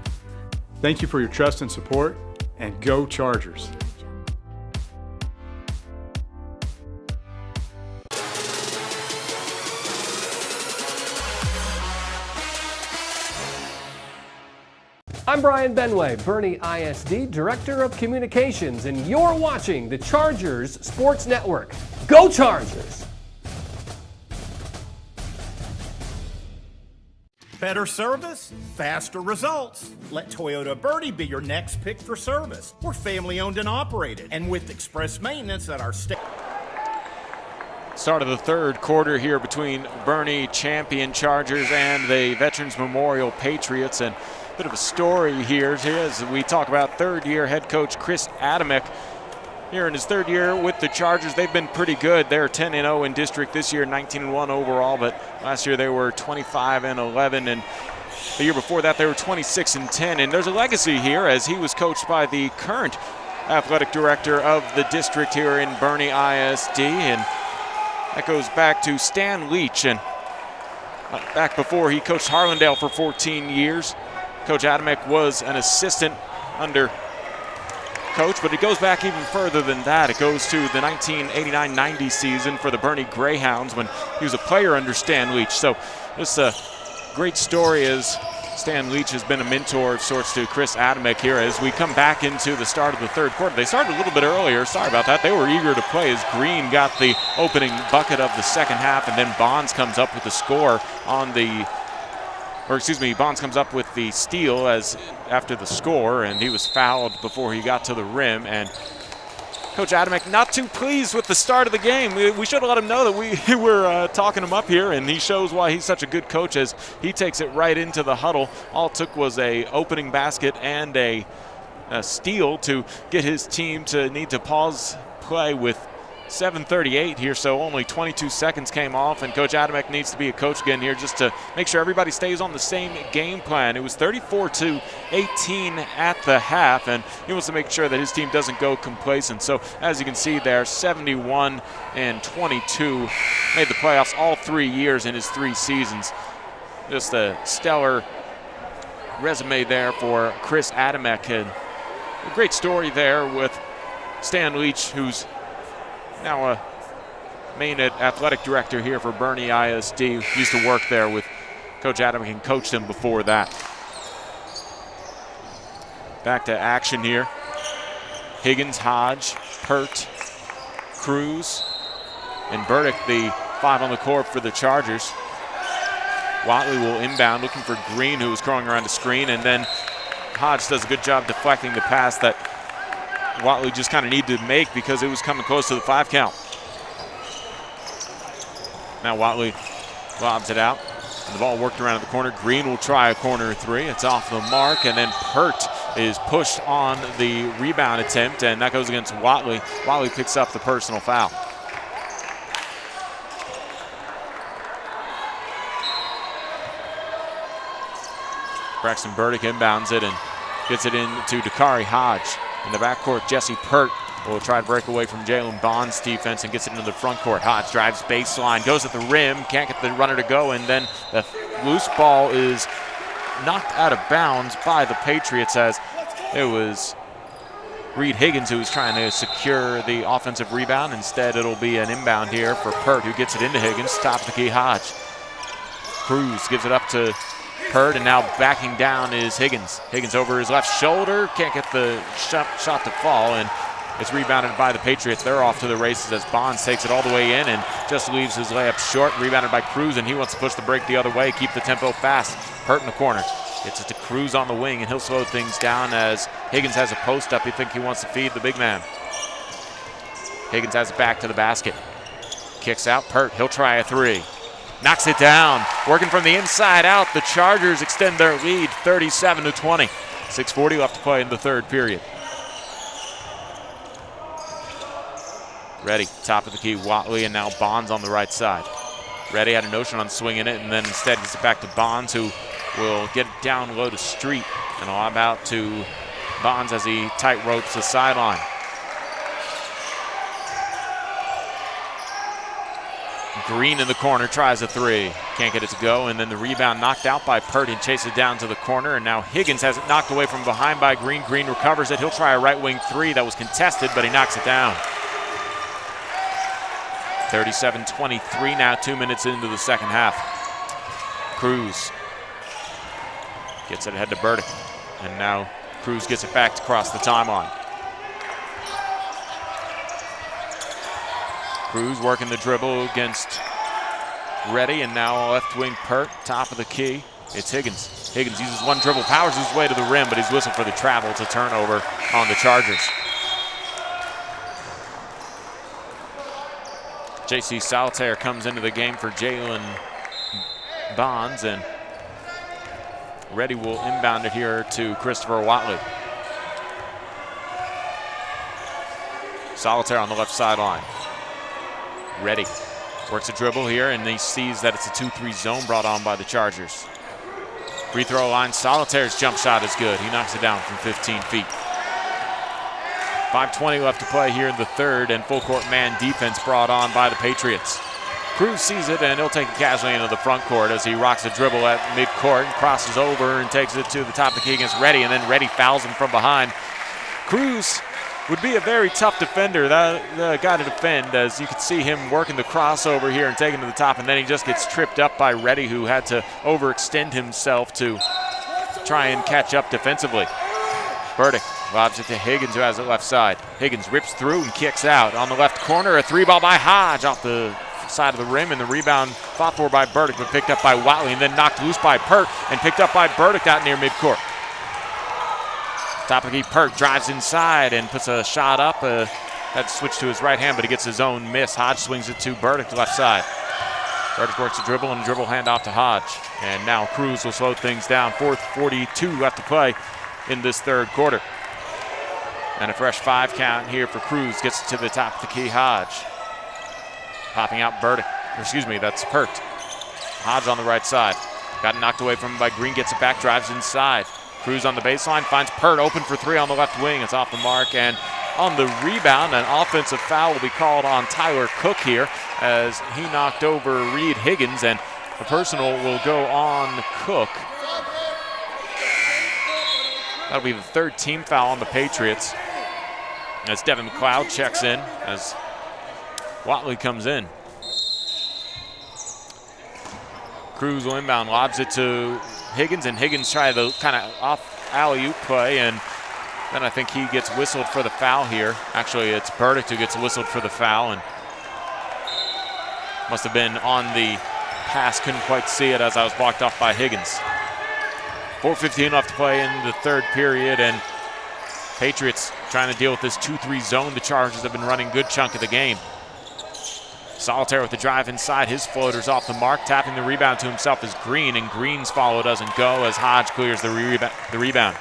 Thank you for your trust and support, and go Chargers! I'm Brian Benway, Boerne ISD Director of Communications, and you're watching the Chargers Sports Network. Go Chargers! Better service, faster results. Let Toyota Boerne be your next pick for service. We're family owned and operated, and with express maintenance at our state. Start of the third quarter here between Boerne champion Chargers and the Veterans Memorial Patriots. And a bit of a story here as we talk about third-year head coach Chris Adamek. Here in his third year with the Chargers, they've been pretty good. They're 10-0 in district this year, 19-1 overall, but last year they were 25-11, and the year before that they were 26-10. And there's a legacy here as he was coached by the current athletic director of the district here in Boerne ISD, and that goes back to Stan Leach, and back before he coached Harlandale for 14 years. Coach Adamek was an assistant under coach, but it goes back even further than that. It goes to the 1989-90 season for the Boerne Greyhounds when he was a player under Stan Leach. So just a great story as Stan Leach has been a mentor of sorts to Chris Adamek here as we come back into the start of the third quarter. They started a little bit earlier. Sorry about that. They were eager to play as Green got the opening bucket of the second half, and then Bonds comes up with the score on the Bonds comes up with the steal as after the score, and he was fouled before he got to the rim. And Coach Adamek not too pleased with the start of the game. We should have let him know that we were talking him up here, and he shows why he's such a good coach as he takes it right into the huddle. All it took was a opening basket and a steal to get his team to need to pause play with 7:38 here, so only 22 seconds came off, and Coach Adamek needs to be a coach again here just to make sure everybody stays on the same game plan. It was 34-18 at the half, and he wants to make sure that his team doesn't go complacent. So as you can see there, 71-22, made the playoffs all 3 years in his 3 seasons. Just a stellar resume there for Chris Adamek, and a great story there with Stan Leach, who's now a main athletic director here for Boerne ISD. Used to work there with Coach Adamek and coached him before that. Back to action here. Higgins, Hodge, Pert, Cruz, and Burdick, the 5 on the court for the Chargers. Watley will inbound, looking for Green, who was crawling around the screen, and then Hodge does a good job deflecting the pass that Watley just kind of needed to make because it was coming close to the 5 count. Now Watley lobs it out, and the ball worked around the corner. Green will try a corner 3. It's off the mark, and then Pert is pushed on the rebound attempt, and that goes against Watley. Watley picks up the personal foul. Braxton Burdick inbounds it and gets it into Dakari Hodge. In the backcourt, Jesse Pert will try to break away from Jalen Bond's defense and gets it into the front court. Hodge drives baseline, goes at the rim, can't get the runner to go, and then the loose ball is knocked out of bounds by the Patriots as it was Reed Higgins who was trying to secure the offensive rebound. Instead, it'll be an inbound here for Pert, who gets it into Higgins. Top of the key, Hodge. Cruz gives it up to Pert, and now backing down is Higgins. Higgins over his left shoulder, can't get the shot to fall, and it's rebounded by the Patriots. They're off to the races as Bonds takes it all the way in and just leaves his layup short. Rebounded by Cruz, and he wants to push the break the other way, keep the tempo fast. Pert in the corner. Gets it to Cruz on the wing, and he'll slow things down as Higgins has a post up. You think he wants to feed the big man. Higgins has it back to the basket. Kicks out, Pert, he'll try a 3. Knocks it down. Working from the inside out, the Chargers extend their lead 37-20. 6:40 left to play in the third period. Ready, top of the key, Watley, and now Bonds on the right side. Ready had a notion on swinging it, and then instead gets it back to Bonds, who will get it down low to Street, and a lob out to Bonds as he tight ropes the sideline. Green in the corner, tries a 3. Can't get it to go, and then the rebound knocked out by Pert and chases it down to the corner, and now Higgins has it knocked away from behind by Green. Green recovers it. He'll try a right wing 3 that was contested, but he knocks it down. 37-23 now, 2 minutes into the second half. Cruz gets it ahead to Burdick. And now Cruz gets it back to cross the timeline. Cruz working the dribble against Reddy, and now left wing Pert, top of the key. It's Higgins. Higgins uses one dribble, powers his way to the rim, but he's whistled for the travel. It's a turnover on the Chargers. J.C. Solitaire comes into the game for Jalen Bonds, and Reddy will inbound it here to Christopher Watley. Solitaire on the left sideline. Reddy works a dribble here, and he sees that it's a 2-3 zone brought on by the Chargers. Free throw line, Solitaire's jump shot is good. He knocks it down from 15 feet. 5:20 left to play here in the third, and full court man defense brought on by the Patriots. Cruz sees it, and he'll take it casually into the front court as he rocks a dribble at midcourt and crosses over and takes it to the top of the key against Reddy, and then Reddy fouls him from behind. Cruz would be a very tough defender, that guy to defend, as you can see him working the crossover here and taking to the top, and then he just gets tripped up by Reddy, who had to overextend himself to try and catch up defensively. Burdick lobs it to Higgins, who has it left side. Higgins rips through and kicks out. On the left corner, a three ball by Hodge off the side of the rim, and the rebound fought for by Burdick, but picked up by Watley, and then knocked loose by Pert and picked up by Burdick out near midcourt. Top of the key, Pert drives inside and puts a shot up. Had to switch to his right hand, but he gets his own miss. Hodge swings it to Burdick to left side. Burdick works a dribble and a dribble handoff to Hodge. And now Cruz will slow things down. 4:42 left to play in this third quarter. And a fresh 5 count here for Cruz. Gets it to the top of the key, Hodge. Popping out Burdick. Excuse me, that's Pert. Hodge on the right side. Got knocked away from him by Green, gets it back, drives inside. Cruz on the baseline, finds Pert open for three on the left wing. It's off the mark, and on the rebound, an offensive foul will be called on Tyler Cook here as he knocked over Reed Higgins, and the personal will go on Cook. That'll be the third team foul on the Patriots as Devin McLeod checks in as Watley comes in. Cruz will inbound, lobs it to Higgins, and Higgins tried the kind of off alley-oop play, and then I think he gets whistled for the foul here. Actually, it's Burdick who gets whistled for the foul, and must have been on the pass. Couldn't quite see it as I was blocked off by Higgins. 4:15 left to play in the third period, and Patriots trying to deal with this 2-3 zone. The Chargers have been running a good chunk of the game. Solitaire with the drive inside. His floater's off the mark. Tapping the rebound to himself is Green, and Green's follow doesn't go as Hodge clears the rebound.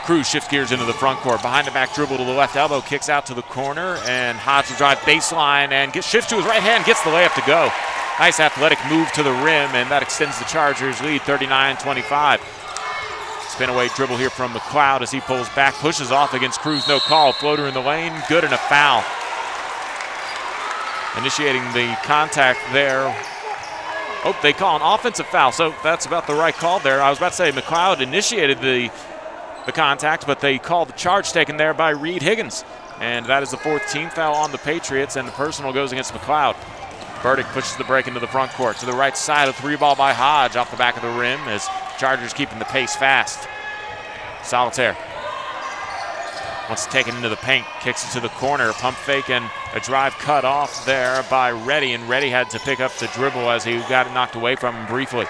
Cruz shifts gears into the front court. Behind the back dribble to the left elbow. Kicks out to the corner, and Hodge will drive baseline and shifts to his right hand. Gets the layup to go. Nice athletic move to the rim, and that extends the Chargers' lead 39-25. Spin away dribble here from McLeod as he pulls back. Pushes off against Cruz. No call. Floater in the lane. Good, and a foul. Initiating the contact there. Oh, they call an offensive foul, so that's about the right call there. I was about to say McLeod initiated the contact, but they called the charge taken there by Reed Higgins. And that is the fourth team foul on the Patriots, and the personal goes against McLeod. Burdick pushes the break into the front court. To the right side, a three ball by Hodge off the back of the rim as Chargers keeping the pace fast. Solitaire wants to take it into the paint, kicks it to the corner, pump fake, and a drive cut off there by Reddy, and Reddy had to pick up the dribble as he got it knocked away from him briefly.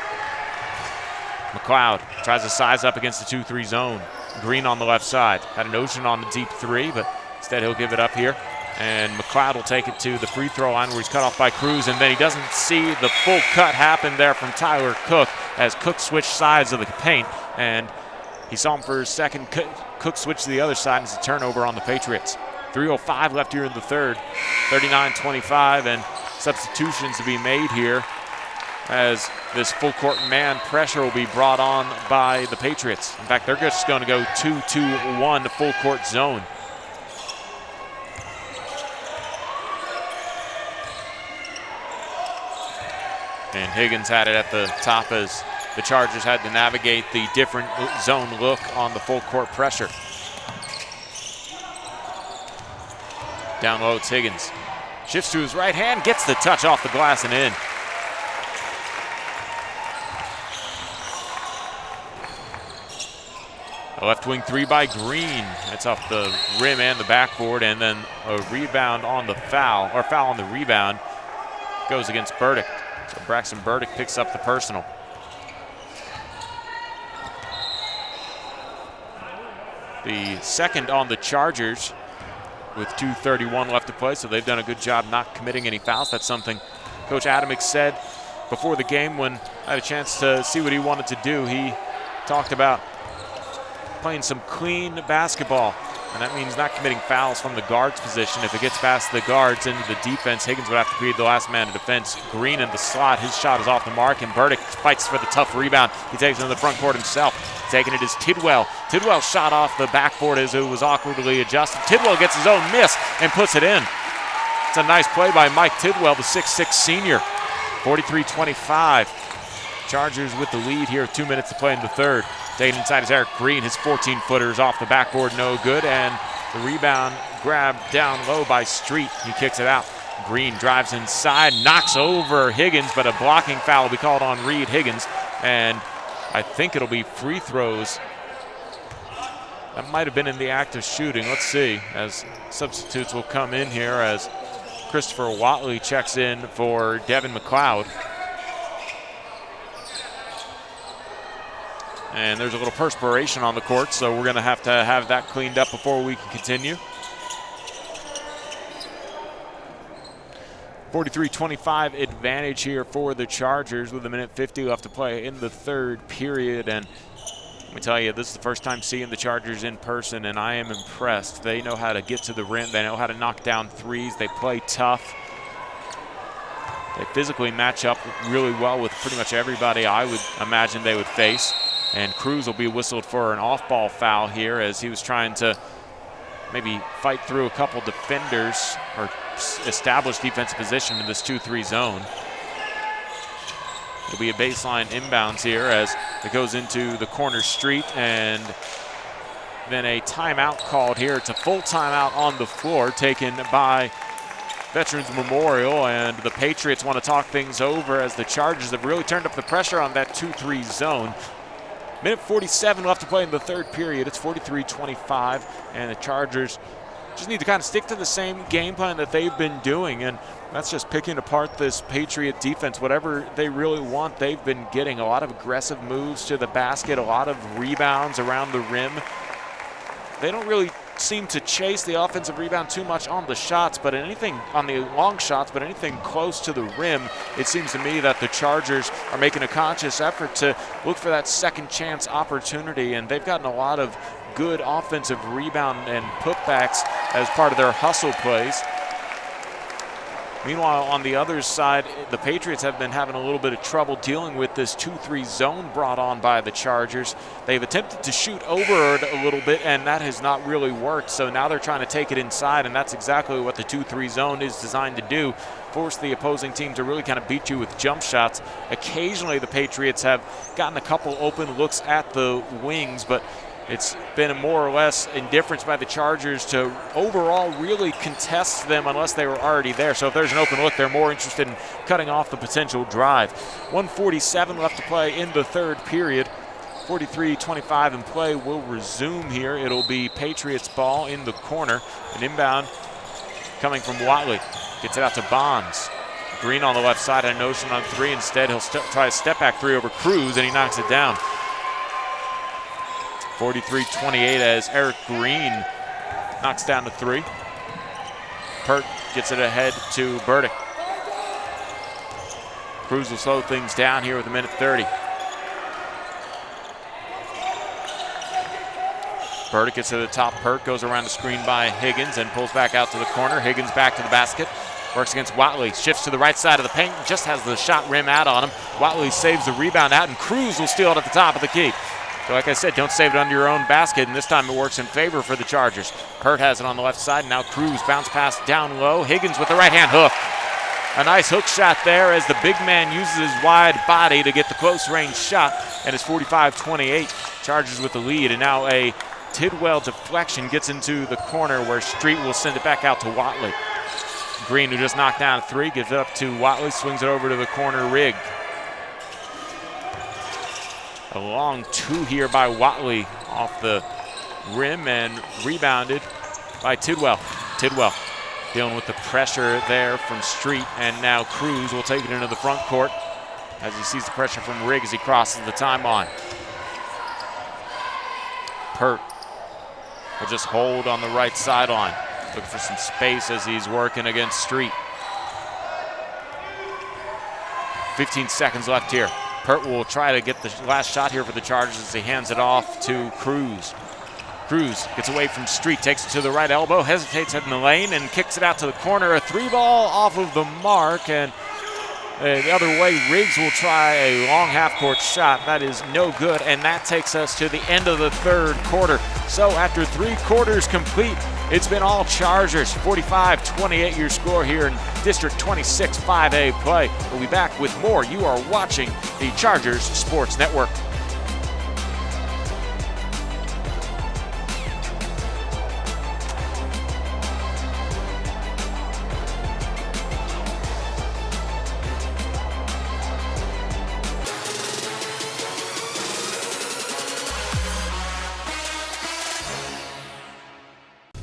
McLeod tries to size up against the 2-3 zone. Green on the left side. Had an ocean on the deep three, but instead he'll give it up here. And McLeod will take it to the free throw line where he's cut off by Cruz, and then he doesn't see the full cut happen there from Tyler Cook as Cook switched sides of the paint, and he saw him for a second. Cook switched to the other side, and it's a turnover on the Patriots. 3:05 left here in the third, 39-25, and substitutions to be made here as this full court man pressure will be brought on by the Patriots. In fact, they're just going to go 2-2-1 full court zone. And Higgins had it at the top as the Chargers had to navigate the different zone look on the full court pressure. Down low, it's Higgins. Shifts to his right hand, gets the touch off the glass and in. A left wing three by Green. That's off the rim and the backboard, and then a rebound on the foul, or foul on the rebound, goes against Burdick. So Braxton Burdick picks up the personal. The second on the Chargers with 2:31 left to play, so they've done a good job not committing any fouls. That's something Coach Adamick said before the game when I had a chance to see what he wanted to do. He talked about playing some clean basketball, and that means not committing fouls from the guards position. If it gets past the guards into the defense, Higgins would have to be the last man to defense. Green in the slot, his shot is off the mark, and Burdick fights for the tough rebound. He takes it in the front court himself. Taking it is Tidwell. Tidwell shot off the backboard as it was awkwardly adjusted. Tidwell gets his own miss and puts it in. It's a nice play by Mike Tidwell, the 6'6 senior. 43-25. Chargers with the lead here, 2 minutes to play in the third. Taking inside is Eric Green. His 14-footer is off the backboard, no good. And the rebound grabbed down low by Street. He kicks it out. Green drives inside, knocks over Higgins, but a blocking foul will be called on Reed Higgins. And I think it'll be free throws. That might have been in the act of shooting. Let's see, as substitutes will come in here as Christopher Watley checks in for Devin McLeod. And there's a little perspiration on the court, so we're going to have that cleaned up before we can continue. 43-25 advantage here for the Chargers with 1:50 left to play in the third period. And let me tell you, this is the first time seeing the Chargers in person, and I am impressed. They know how to get to the rim. They know how to knock down threes. They play tough. They physically match up really well with pretty much everybody I would imagine they would face. And Cruz will be whistled for an off-ball foul here as he was trying to maybe fight through a couple defenders or establish defensive position in this 2-3 zone. It'll be a baseline inbounds here as it goes into the corner street, and then a timeout called here. It's a full timeout on the floor taken by Veterans Memorial, and the Patriots want to talk things over as the Chargers have really turned up the pressure on that 2-3 zone. 1:47 left to play in the third period. It's 43-25, and the Chargers just need to kind of stick to the same game plan that they've been doing, and that's just picking apart this Patriot defense. Whatever they really want, they've been getting a lot of aggressive moves to the basket, a lot of rebounds around the rim. They don't really seem to chase the offensive rebound too much on the shots, but anything on the long shots, but anything close to the rim, it seems to me that the Chargers are making a conscious effort to look for that second chance opportunity, and they've gotten a lot of good offensive rebound and putbacks as part of their hustle plays. Meanwhile, on the other side, the Patriots have been having a little bit of trouble dealing with this 2-3 zone brought on by the Chargers. They've attempted to shoot over it a little bit, and that has not really worked. So now they're trying to take it inside, and that's exactly what the 2-3 zone is designed to do. Force the opposing team to really kind of beat you with jump shots. Occasionally, the Patriots have gotten a couple open looks at the wings, but it's been a more or less indifference by the Chargers to overall really contest them unless they were already there. So if there's an open look, they're more interested in cutting off the potential drive. 1:47 left to play in the third period. 43-25 in play will resume here. It'll be Patriots ball in the corner. An inbound coming from Watley. Gets it out to Bonds. Green on the left side, a notion on three. Instead, he'll try a step back three over Cruz, and he knocks it down. 43-28 as Eric Green knocks down the three. Pert gets it ahead to Burdick. Cruz will slow things down here with 1:30. Burdick gets to the top. Pert goes around the screen by Higgins and pulls back out to the corner. Higgins back to the basket. Works against Watley. Shifts to the right side of the paint. Just has the shot rim out on him. Watley saves the rebound out, and Cruz will steal it at the top of the key. So like I said, don't save it under your own basket, and this time it works in favor for the Chargers. Pert has it on the left side. Now Cruz bounce pass down low. Higgins with the right-hand hook. A nice hook shot there as the big man uses his wide body to get the close-range shot, and it's 45-28. Chargers with the lead, and now a Tidwell deflection gets into the corner where Street will send it back out to Watley. Green, who just knocked down a three, gives it up to Watley, swings it over to the corner rig. A long two here by Watley off the rim and rebounded by Tidwell. Tidwell dealing with the pressure there from Street, and now Cruz will take it into the front court as he sees the pressure from Rigg as he crosses the timeline. Pert will just hold on the right sideline, looking for some space as he's working against Street. 15 seconds left here. Pert will try to get the last shot here for the Chargers as he hands it off to Cruz. Cruz gets away from Street, takes it to the right elbow, hesitates in the lane, and kicks it out to the corner. A three ball off of the mark, and the other way, Riggs will try a long half-court shot. That is no good, and that takes us to the end of the third quarter. So after 3 quarters complete, it's been all Chargers. 45-28 your score here in District 26 5A play. We'll be back with more. You are watching the Chargers Sports Network.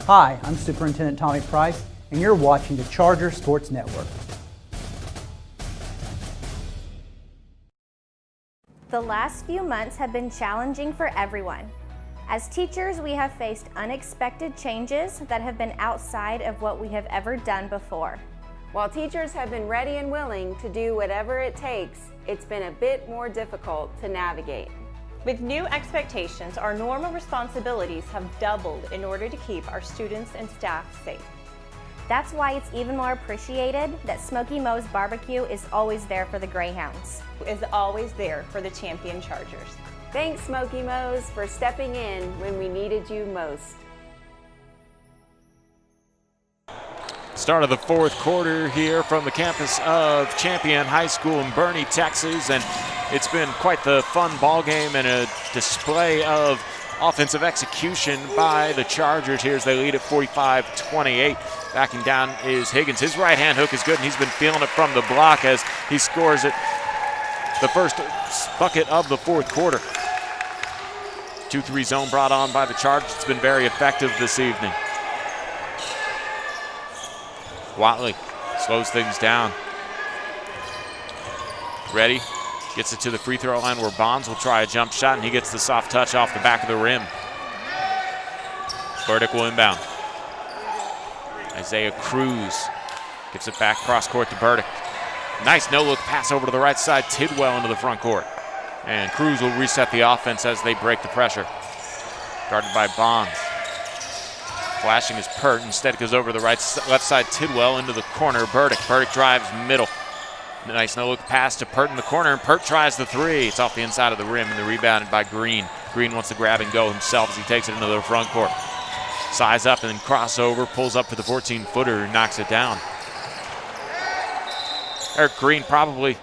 Hi, I'm Superintendent Tommy Price, and you're watching the Charger Sports Network. The last few months have been challenging for everyone. As teachers, we have faced unexpected changes that have been outside of what we have ever done before. While teachers have been ready and willing to do whatever it takes, it's been a bit more difficult to navigate. With new expectations, our normal responsibilities have doubled in order to keep our students and staff safe. That's why it's even more appreciated that Smoky Mo's Barbecue is always there for the Greyhounds. Is always there for the champion Chargers. Thanks, Smoky Mo's, for stepping in when we needed you most. Start of the fourth quarter here from the campus of Champion High School in Boerne, Texas, and it's been quite the fun ball game and a display of offensive execution by the Chargers here as they lead at 45-28. Backing down is Higgins. His right-hand hook is good, and he's been feeling it from the block as he scores it, the first bucket of the fourth quarter. 2-3 zone brought on by the Chargers. It's been very effective this evening. Watley slows things down. Ready, gets it to the free throw line where Bonds will try a jump shot, and he gets the soft touch off the back of the rim. Burdick will inbound. Isaiah Cruz gives it back cross court to Burdick. Nice no-look pass over to the right side, Tidwell into the front court. And Cruz will reset the offense as they break the pressure. Guarded by Bonds. Flashing is Pert. Instead it goes over the left side, Tidwell into the corner. Burdick drives middle. Nice no-look pass to Pert in the corner, and Pert tries the three. It's off the inside of the rim, and the rebounded by Green. Green wants to grab and go himself as he takes it into the front court. Size up and then crossover, pulls up to the 14-footer and knocks it down. Eric Green probably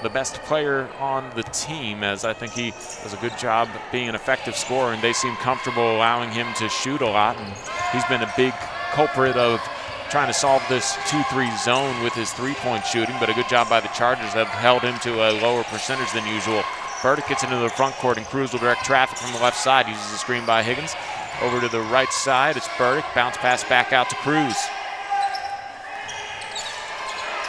the best player on the team, as I think he does a good job being an effective scorer, and they seem comfortable allowing him to shoot a lot, and he's been a big culprit of trying to solve this 2-3 zone with his three-point shooting, but a good job by the Chargers have held him to a lower percentage than usual. Burdick gets into the front court, and Cruz will direct traffic from the left side, uses a screen by Higgins. Over to the right side, it's Burdick, bounce pass back out to Cruz.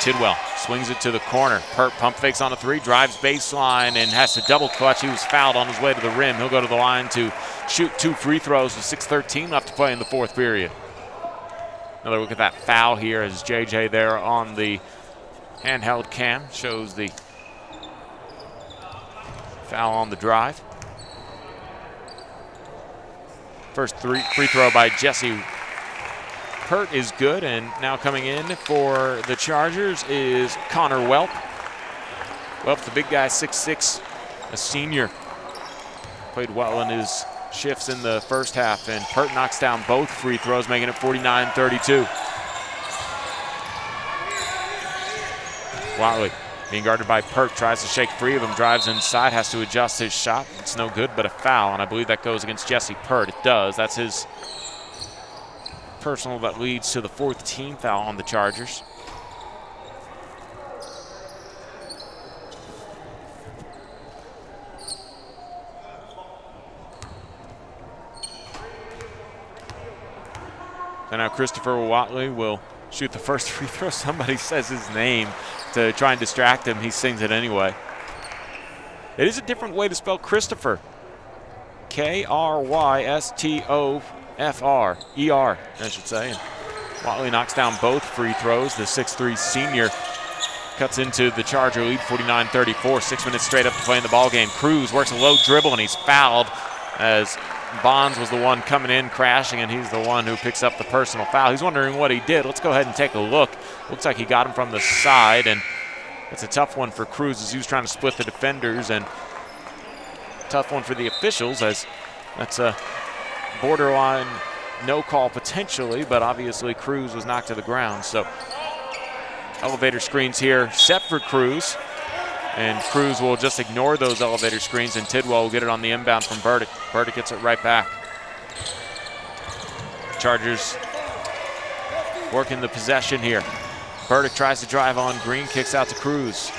Tidwell swings it to the corner. Pert pump fakes on a three, drives baseline, and has to double clutch. He was fouled on his way to the rim. He'll go to the line to shoot 2 free throws with 6:13 left to play in the fourth period. Another look at that foul here as JJ there on the handheld cam shows the foul on the drive. First free throw by Jesse Pert is good, and now coming in for the Chargers is Connor Welp. Welp, the big guy, 6'6", a senior. Played well in his shifts in the first half, and Pert knocks down both free throws, making it 49-32. Watley being guarded by Pert, tries to shake free of him, drives inside, has to adjust his shot. It's no good, but a foul, and I believe that goes against Jesse Pert. It does. That's his personal that leads to the 4th team foul on the Chargers. And now Christopher Watley will shoot the first free throw. Somebody says his name to try and distract him. He sings it anyway. It is a different way to spell Christopher. Krystoffer, E-R, I should say. And Watley knocks down both free throws. The 6'3" senior cuts into the Charger lead, 49-34. 6 minutes straight up to play in the ball game. Cruz works a low dribble, and he's fouled as Bonds was the one coming in crashing, and he's the one who picks up the personal foul. He's wondering what he did. Let's go ahead and take a look. Looks like he got him from the side, and it's a tough one for Cruz as he was trying to split the defenders, and tough one for the officials as that's a borderline no call potentially, but obviously Cruz was knocked to the ground. So elevator screens here set for Cruz, and Cruz will just ignore those elevator screens, and Tidwell will get it on the inbound from Burdick. Burdick gets it right back. Chargers working the possession here. Burdick tries to drive on Green, kicks out to Cruz.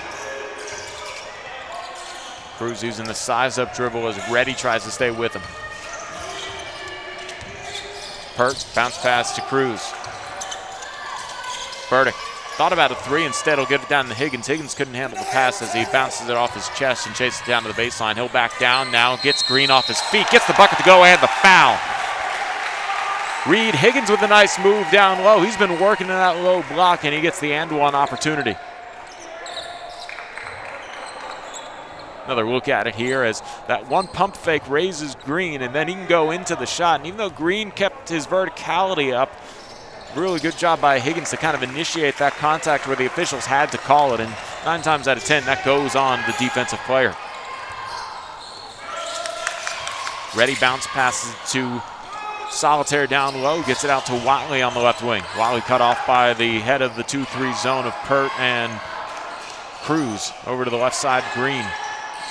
Cruz using the size-up dribble as Reddy tries to stay with him. Pert, bounce pass to Cruz. Burdick thought about a three, instead he'll get it down to Higgins. Higgins couldn't handle the pass as he bounces it off his chest and chases it down to the baseline. He'll back down now, gets Green off his feet, gets the bucket to go and the foul. Reed Higgins with a nice move down low. He's been working in that low block, and he gets the and-one opportunity. Another look at it here as that one pump fake raises Green, and then he can go into the shot. And even though Green kept his verticality up, really good job by Higgins to kind of initiate that contact where the officials had to call it. And 9 times out of 10, that goes on the defensive player. Reddy bounce passes to Solitaire down low, gets it out to Watley on the left wing. Watley cut off by the head of the 2-3 zone of Pert and Cruz. Over to the left side, Green.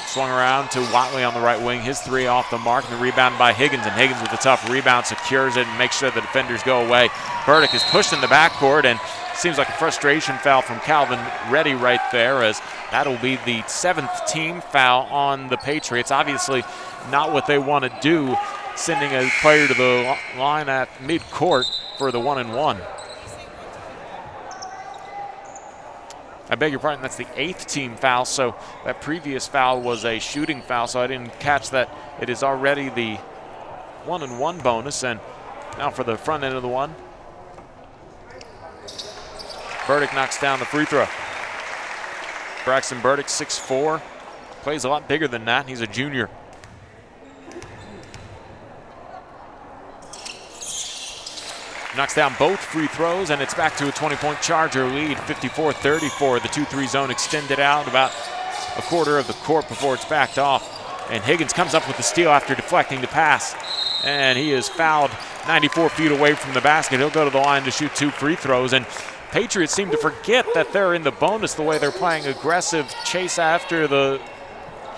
Swung around to Watley on the right wing. His three off the mark, and the rebound by Higgins. And Higgins with a tough rebound secures it and makes sure the defenders go away. Burdick is pushed in the backcourt, and seems like a frustration foul from Calvin Reddy right there, as that'll be the 7th team foul on the Patriots. Obviously not what they want to do, sending a player to the line at midcourt for the 1-and-1. I beg your pardon, that's the 8th team foul, so that previous foul was a shooting foul, so I didn't catch that. It is already the 1-and-1 bonus, and now for the front end of the one. Burdick knocks down the free throw. Braxton Burdick, 6'4", plays a lot bigger than that. He's a junior. Knocks down both free throws, and it's back to a 20-point Charger lead, 54-34. The 2-3 zone extended out about a quarter of the court before it's backed off. And Higgins comes up with the steal after deflecting the pass. And he is fouled 94 feet away from the basket. He'll go to the line to shoot 2 free throws. And Patriots seem to forget that they're in the bonus the way they're playing aggressive chase after the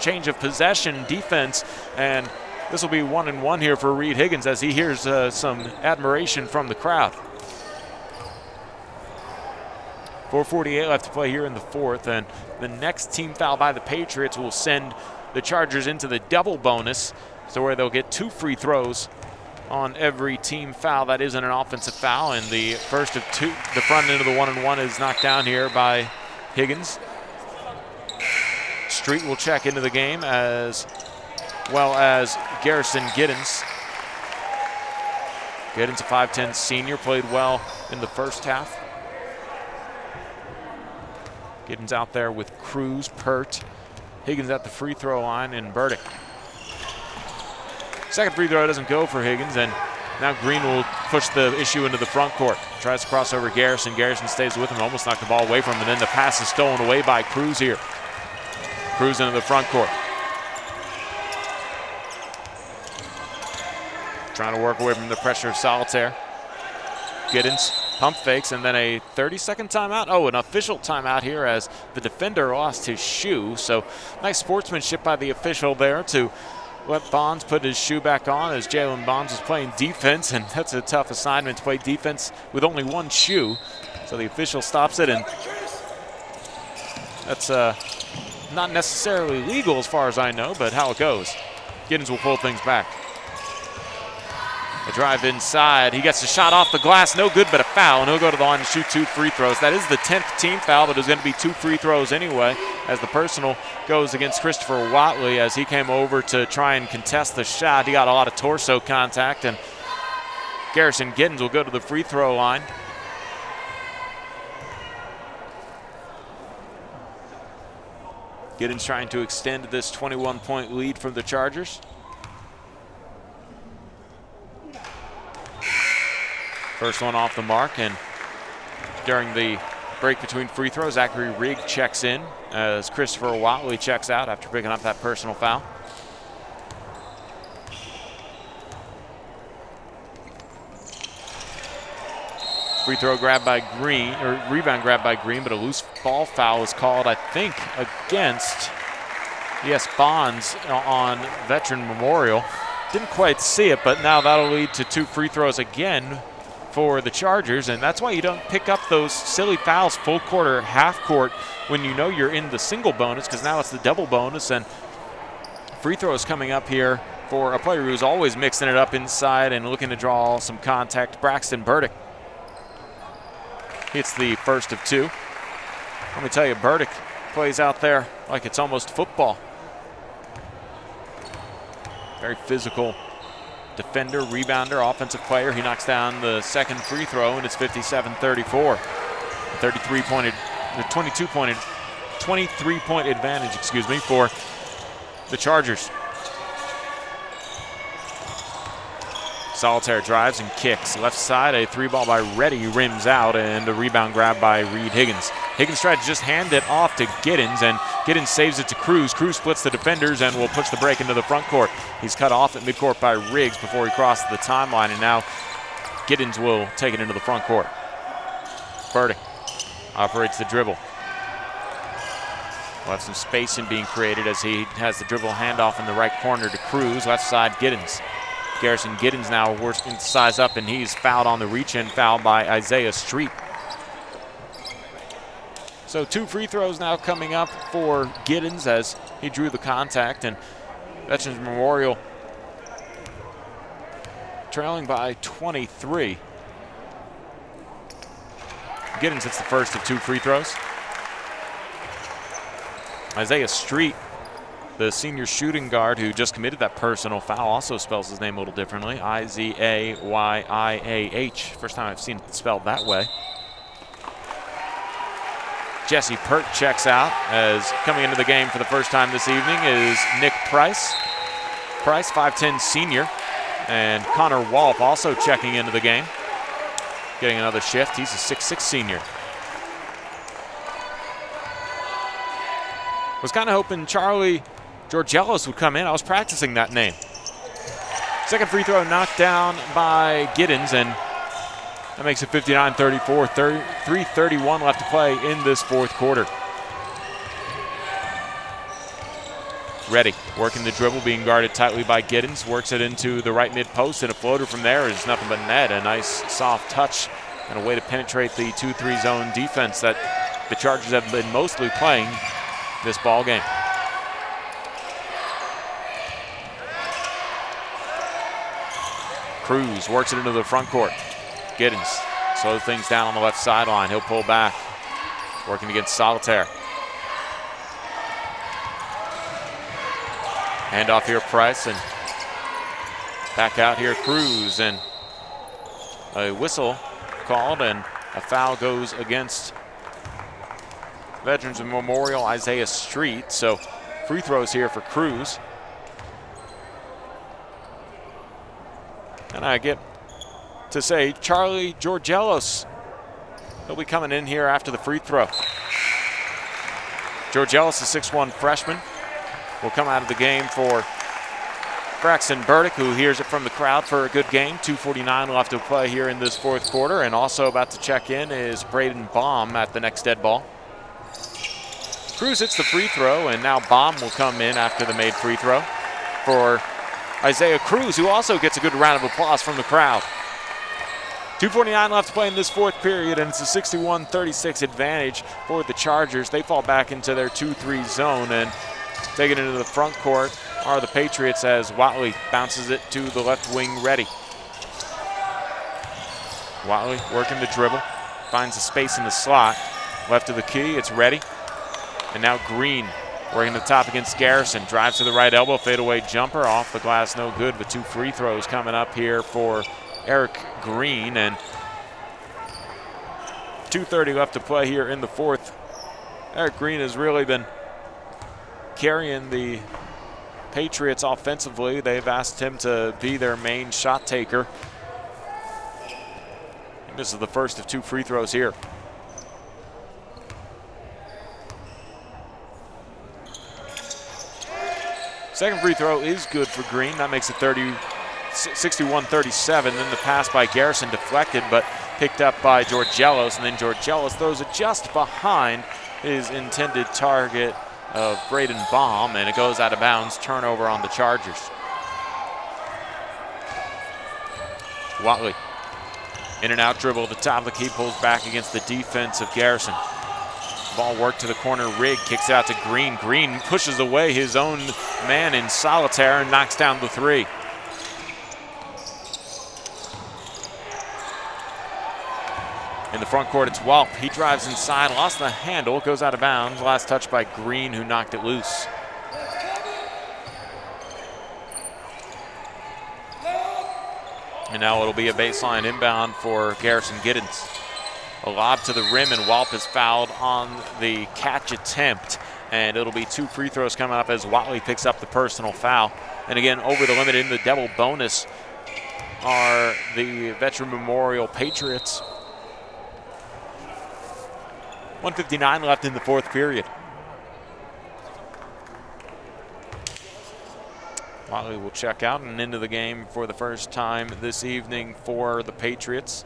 change of possession defense. And this will be 1-and-1 here for Reed Higgins as he hears some admiration from the crowd. 4:48 left to play here in the fourth, and the next team foul by the Patriots will send the Chargers into the double bonus, so where they'll get 2 free throws on every team foul. That isn't an offensive foul, and the first of 2, the front end of the 1-and-1 is knocked down here by Higgins. Street will check into the game as well as Garrison Giddens. Giddens, a 5'10" senior, played well in the first half. Giddens out there with Cruz, Pert. Higgins at the free throw line, and Burdick. Second free throw doesn't go for Higgins, and now Green will push the issue into the front court. Tries to cross over Garrison. Garrison stays with him, almost knocked the ball away from him, and then the pass is stolen away by Cruz here. Cruz into the front court. Trying to work away from the pressure of Solitaire. Giddens pump fakes, and then a 30-second timeout. Oh, an official timeout here as the defender lost his shoe. So nice sportsmanship by the official there to let Bonds put his shoe back on as Jalen Bonds was playing defense, and that's a tough assignment to play defense with only one shoe. So the official stops it, and that's not necessarily legal as far as I know, but how it goes. Giddens will pull things back. A drive inside. He gets a shot off the glass. No good, but a foul, and he'll go to the line to shoot 2 free throws. That is the 10th team foul, but there's going to be 2 free throws anyway, as the personal goes against Christopher Watley as he came over to try and contest the shot. He got a lot of torso contact, and Garrison Giddens will go to the free throw line. Giddens trying to extend this 21-point lead from the Chargers. First one off the mark, and during the break between free throws, Zachary Rigg checks in as Christopher Watley checks out after picking up that personal foul. Free throw grabbed by Green, or rebound grabbed by Green, but a loose ball foul is called, I think, against, yes, Bonds on Veteran Memorial. Didn't quite see it, but now that'll lead to 2 free throws again for the Chargers, and that's why you don't pick up those silly fouls full court or half court when you know you're in the single bonus, because now it's the double bonus. And free throws coming up here for a player who's always mixing it up inside and looking to draw some contact, Braxton Burdick. Hits the first of 2. Let me tell you, Burdick plays out there like it's almost football. Very physical defender, rebounder, offensive player. He knocks down the second free throw, and it's 57-34. 23-point advantage, for the Chargers. Solitaire drives and kicks. Left side, a 3-ball by Reddy rims out, and a rebound grab by Reed Higgins. Higgins tried to just hand it off to Giddens, and Giddens saves it to Cruz. Cruz splits the defenders and will push the break into the front court. He's cut off at midcourt by Riggs before he crosses the timeline, and now Giddens will take it into the front court. Burdick operates the dribble. We'll have some spacing being created as he has the dribble handoff in the right corner to Cruz. Left side, Giddens. Garrison Giddens now working to size up, and he's fouled on the reach-in foul by Isaiah Street. So 2 free throws now coming up for Giddens as he drew the contact, and Veterans Memorial trailing by 23. Giddens hits the first of 2 free throws. Isaiah Street, the senior shooting guard who just committed that personal foul, also spells his name a little differently. Izayah. First time I've seen it spelled that way. Jesse Pert checks out, as coming into the game for the first time this evening is Nick Price. Price, 5'10 senior. And Connor Walp also checking into the game, getting another shift. He's a 6'6 senior. Was kind of hoping Charlie Georgelos would come in. I was practicing that name. Second free throw knocked down by Giddens, and that makes it 59-34, 3:31 left to play in this fourth quarter. Reddy working the dribble, being guarded tightly by Giddens, works it into the right mid post, and a floater from there is nothing but net. A nice soft touch and a way to penetrate the 2-3 zone defense that the Chargers have been mostly playing this ball game. Cruz works it into the front court. Giddens slows things down on the left sideline. He'll pull back, working against Solitaire. Hand off here, Price, and back out here, Cruz, and a whistle called, and a foul goes against Veterans Memorial Isaiah Street. So free throws here for Cruz. And I get to say Charlie Georgelos, he'll be coming in here after the free throw. Georgelos, a 6'1 freshman, will come out of the game for Braxton Burdick, who hears it from the crowd for a good game. 2:49 left to play here in this fourth quarter, and also about to check in is Braden Baum at the next dead ball. Cruz hits the free throw, and now Baum will come in after the made free throw for Isaiah Cruz, who also gets a good round of applause from the crowd. 2:49 left to play in this fourth period, and it's a 61-36 advantage for the Chargers. They fall back into their 2-3 zone, and taking it into the front court are the Patriots as Watley bounces it to the left wing, Reddy. Watley working the dribble, finds a space in the slot. Left of the key, it's ready. And now Green working the top against Garrison. Drives to the right elbow, fadeaway jumper, off the glass, no good, but 2 free throws coming up here for Eric Green. And 2:30 left to play here in the fourth. Eric Green has really been carrying the Patriots offensively. They've asked him to be their main shot taker. And this is the first of 2 free throws here. Second free throw is good for Green. That makes it 61-37. Then the pass by Garrison deflected, but picked up by Georgelos. And then Georgelos throws it just behind his intended target of Braden Baum, and it goes out of bounds. Turnover on the Chargers. Watley, in and out dribble at the top of the key, pulls back against the defense of Garrison. Ball worked to the corner. Rigg kicks it out to Green. Green pushes away his own man in solitaire and knocks down the 3. In the front court, it's Walp. He drives inside, lost the handle, goes out of bounds. Last touch by Green, who knocked it loose. And now it'll be a baseline inbound for Garrison Giddens. A lob to the rim, and Walp is fouled on the catch attempt. And it'll be 2 free throws coming up as Watley picks up the personal foul. And again, over the limit in the double bonus are the Veteran Memorial Patriots. 1:59 left in the fourth period. Watley will check out and into the game for the first time this evening for the Patriots.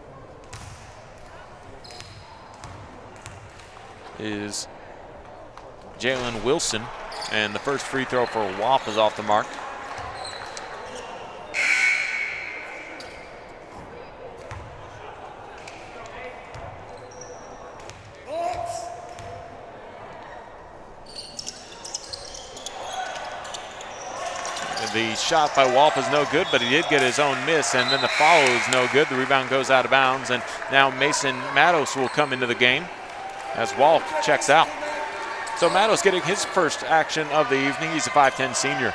Is Jalen Wilson, and the first free throw for Walp is off the mark. The shot by Walp is no good, but he did get his own miss, and then the follow is no good. The rebound goes out of bounds, and now Mason Matos will come into the game as Walp checks out. So Matos getting his first action of the evening. He's a 5'10 senior.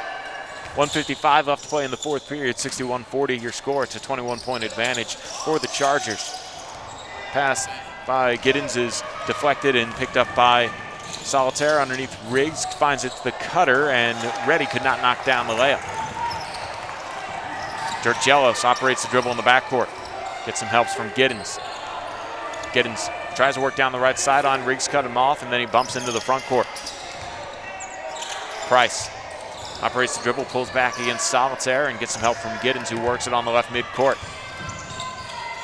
1:55 left to play in the fourth period. 61-40 your score. It's a 21-point advantage for the Chargers. Pass by Giddens is deflected and picked up by Solitaire underneath Riggs. Finds it to the cutter, and Reddy could not knock down the layup. Georgelos operates the dribble in the backcourt. Gets some helps from Giddens. Giddens tries to work down the right sideline. Riggs cut him off, and then he bumps into the front court. Price operates the dribble, pulls back against Solitaire, and gets some help from Giddens, who works it on the left midcourt.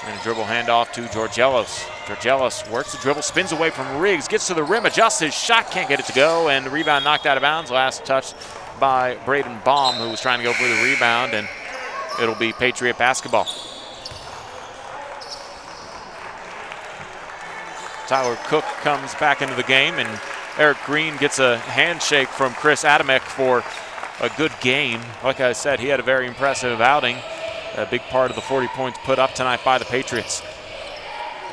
And a dribble handoff to Georgelos. Georgelos works the dribble, spins away from Riggs, gets to the rim, adjusts his shot, can't get it to go, and the rebound knocked out of bounds. Last touch by Braden Baum, who was trying to go for the rebound, and it'll be Patriot basketball. Tyler Cook comes back into the game, and Eric Green gets a handshake from Chris Adamek for a good game. Like I said, he had a very impressive outing. A big part of the 40 points put up tonight by the Patriots.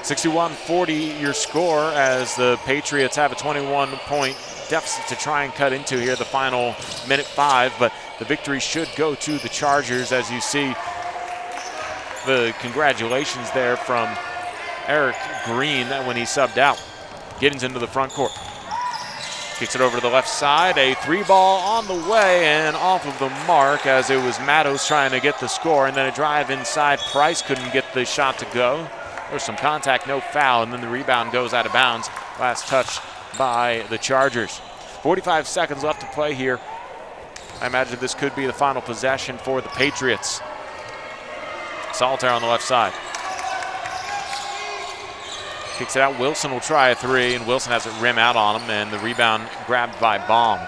61-40 your score as the Patriots have a 21-point deficit to try and cut into here the final minute 5, but the victory should go to the Chargers, as you see the congratulations there from Eric Green when he subbed out. Giddens into the front court. Kicks it over to the left side. A 3-ball on the way and off of the mark, as it was Matos trying to get the score, and then a drive inside. Price couldn't get the shot to go. There's some contact, no foul, and then the rebound goes out of bounds. Last touch by the Chargers. 45 seconds left to play here. I imagine this could be the final possession for the Patriots. Solitaire on the left side. Kicks it out. Wilson will try a 3, and Wilson has it rim out on him, and the rebound grabbed by Baum.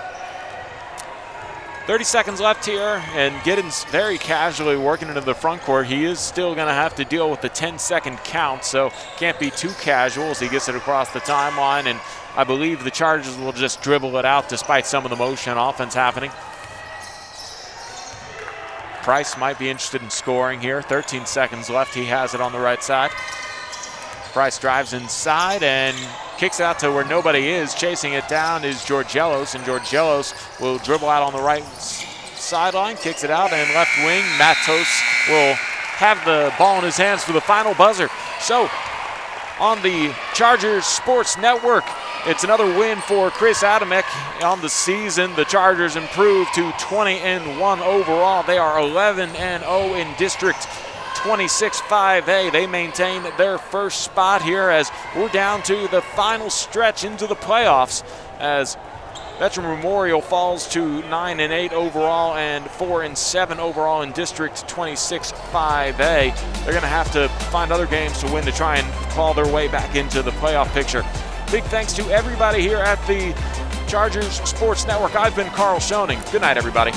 30 seconds left here, and Giddens very casually working into the front court. He is still going to have to deal with the 10-second count, so can't be too casual as he gets it across the timeline, and I believe the Chargers will just dribble it out despite some of the motion offense happening. Price might be interested in scoring here. 13 seconds left. He has it on the right side. Price drives inside and kicks out to where nobody is. Chasing it down is Georgelos, and Georgelos will dribble out on the right sideline, kicks it out, and left wing, Matos will have the ball in his hands for the final buzzer. So, on the Chargers Sports Network, it's another win for Chris Adamek on the season. The Chargers improved to 20-1 overall. They are 11-0 in District 26-5A. They maintain their first spot here as we're down to the final stretch into the playoffs, as Veteran Memorial falls to 9-8 overall and 4-7 overall in District 26-5A. They're going to have to find other games to win to try and claw their way back into the playoff picture. Big thanks to everybody here at the Chargers Sports Network. I've been Carl Schoening. Good night, everybody.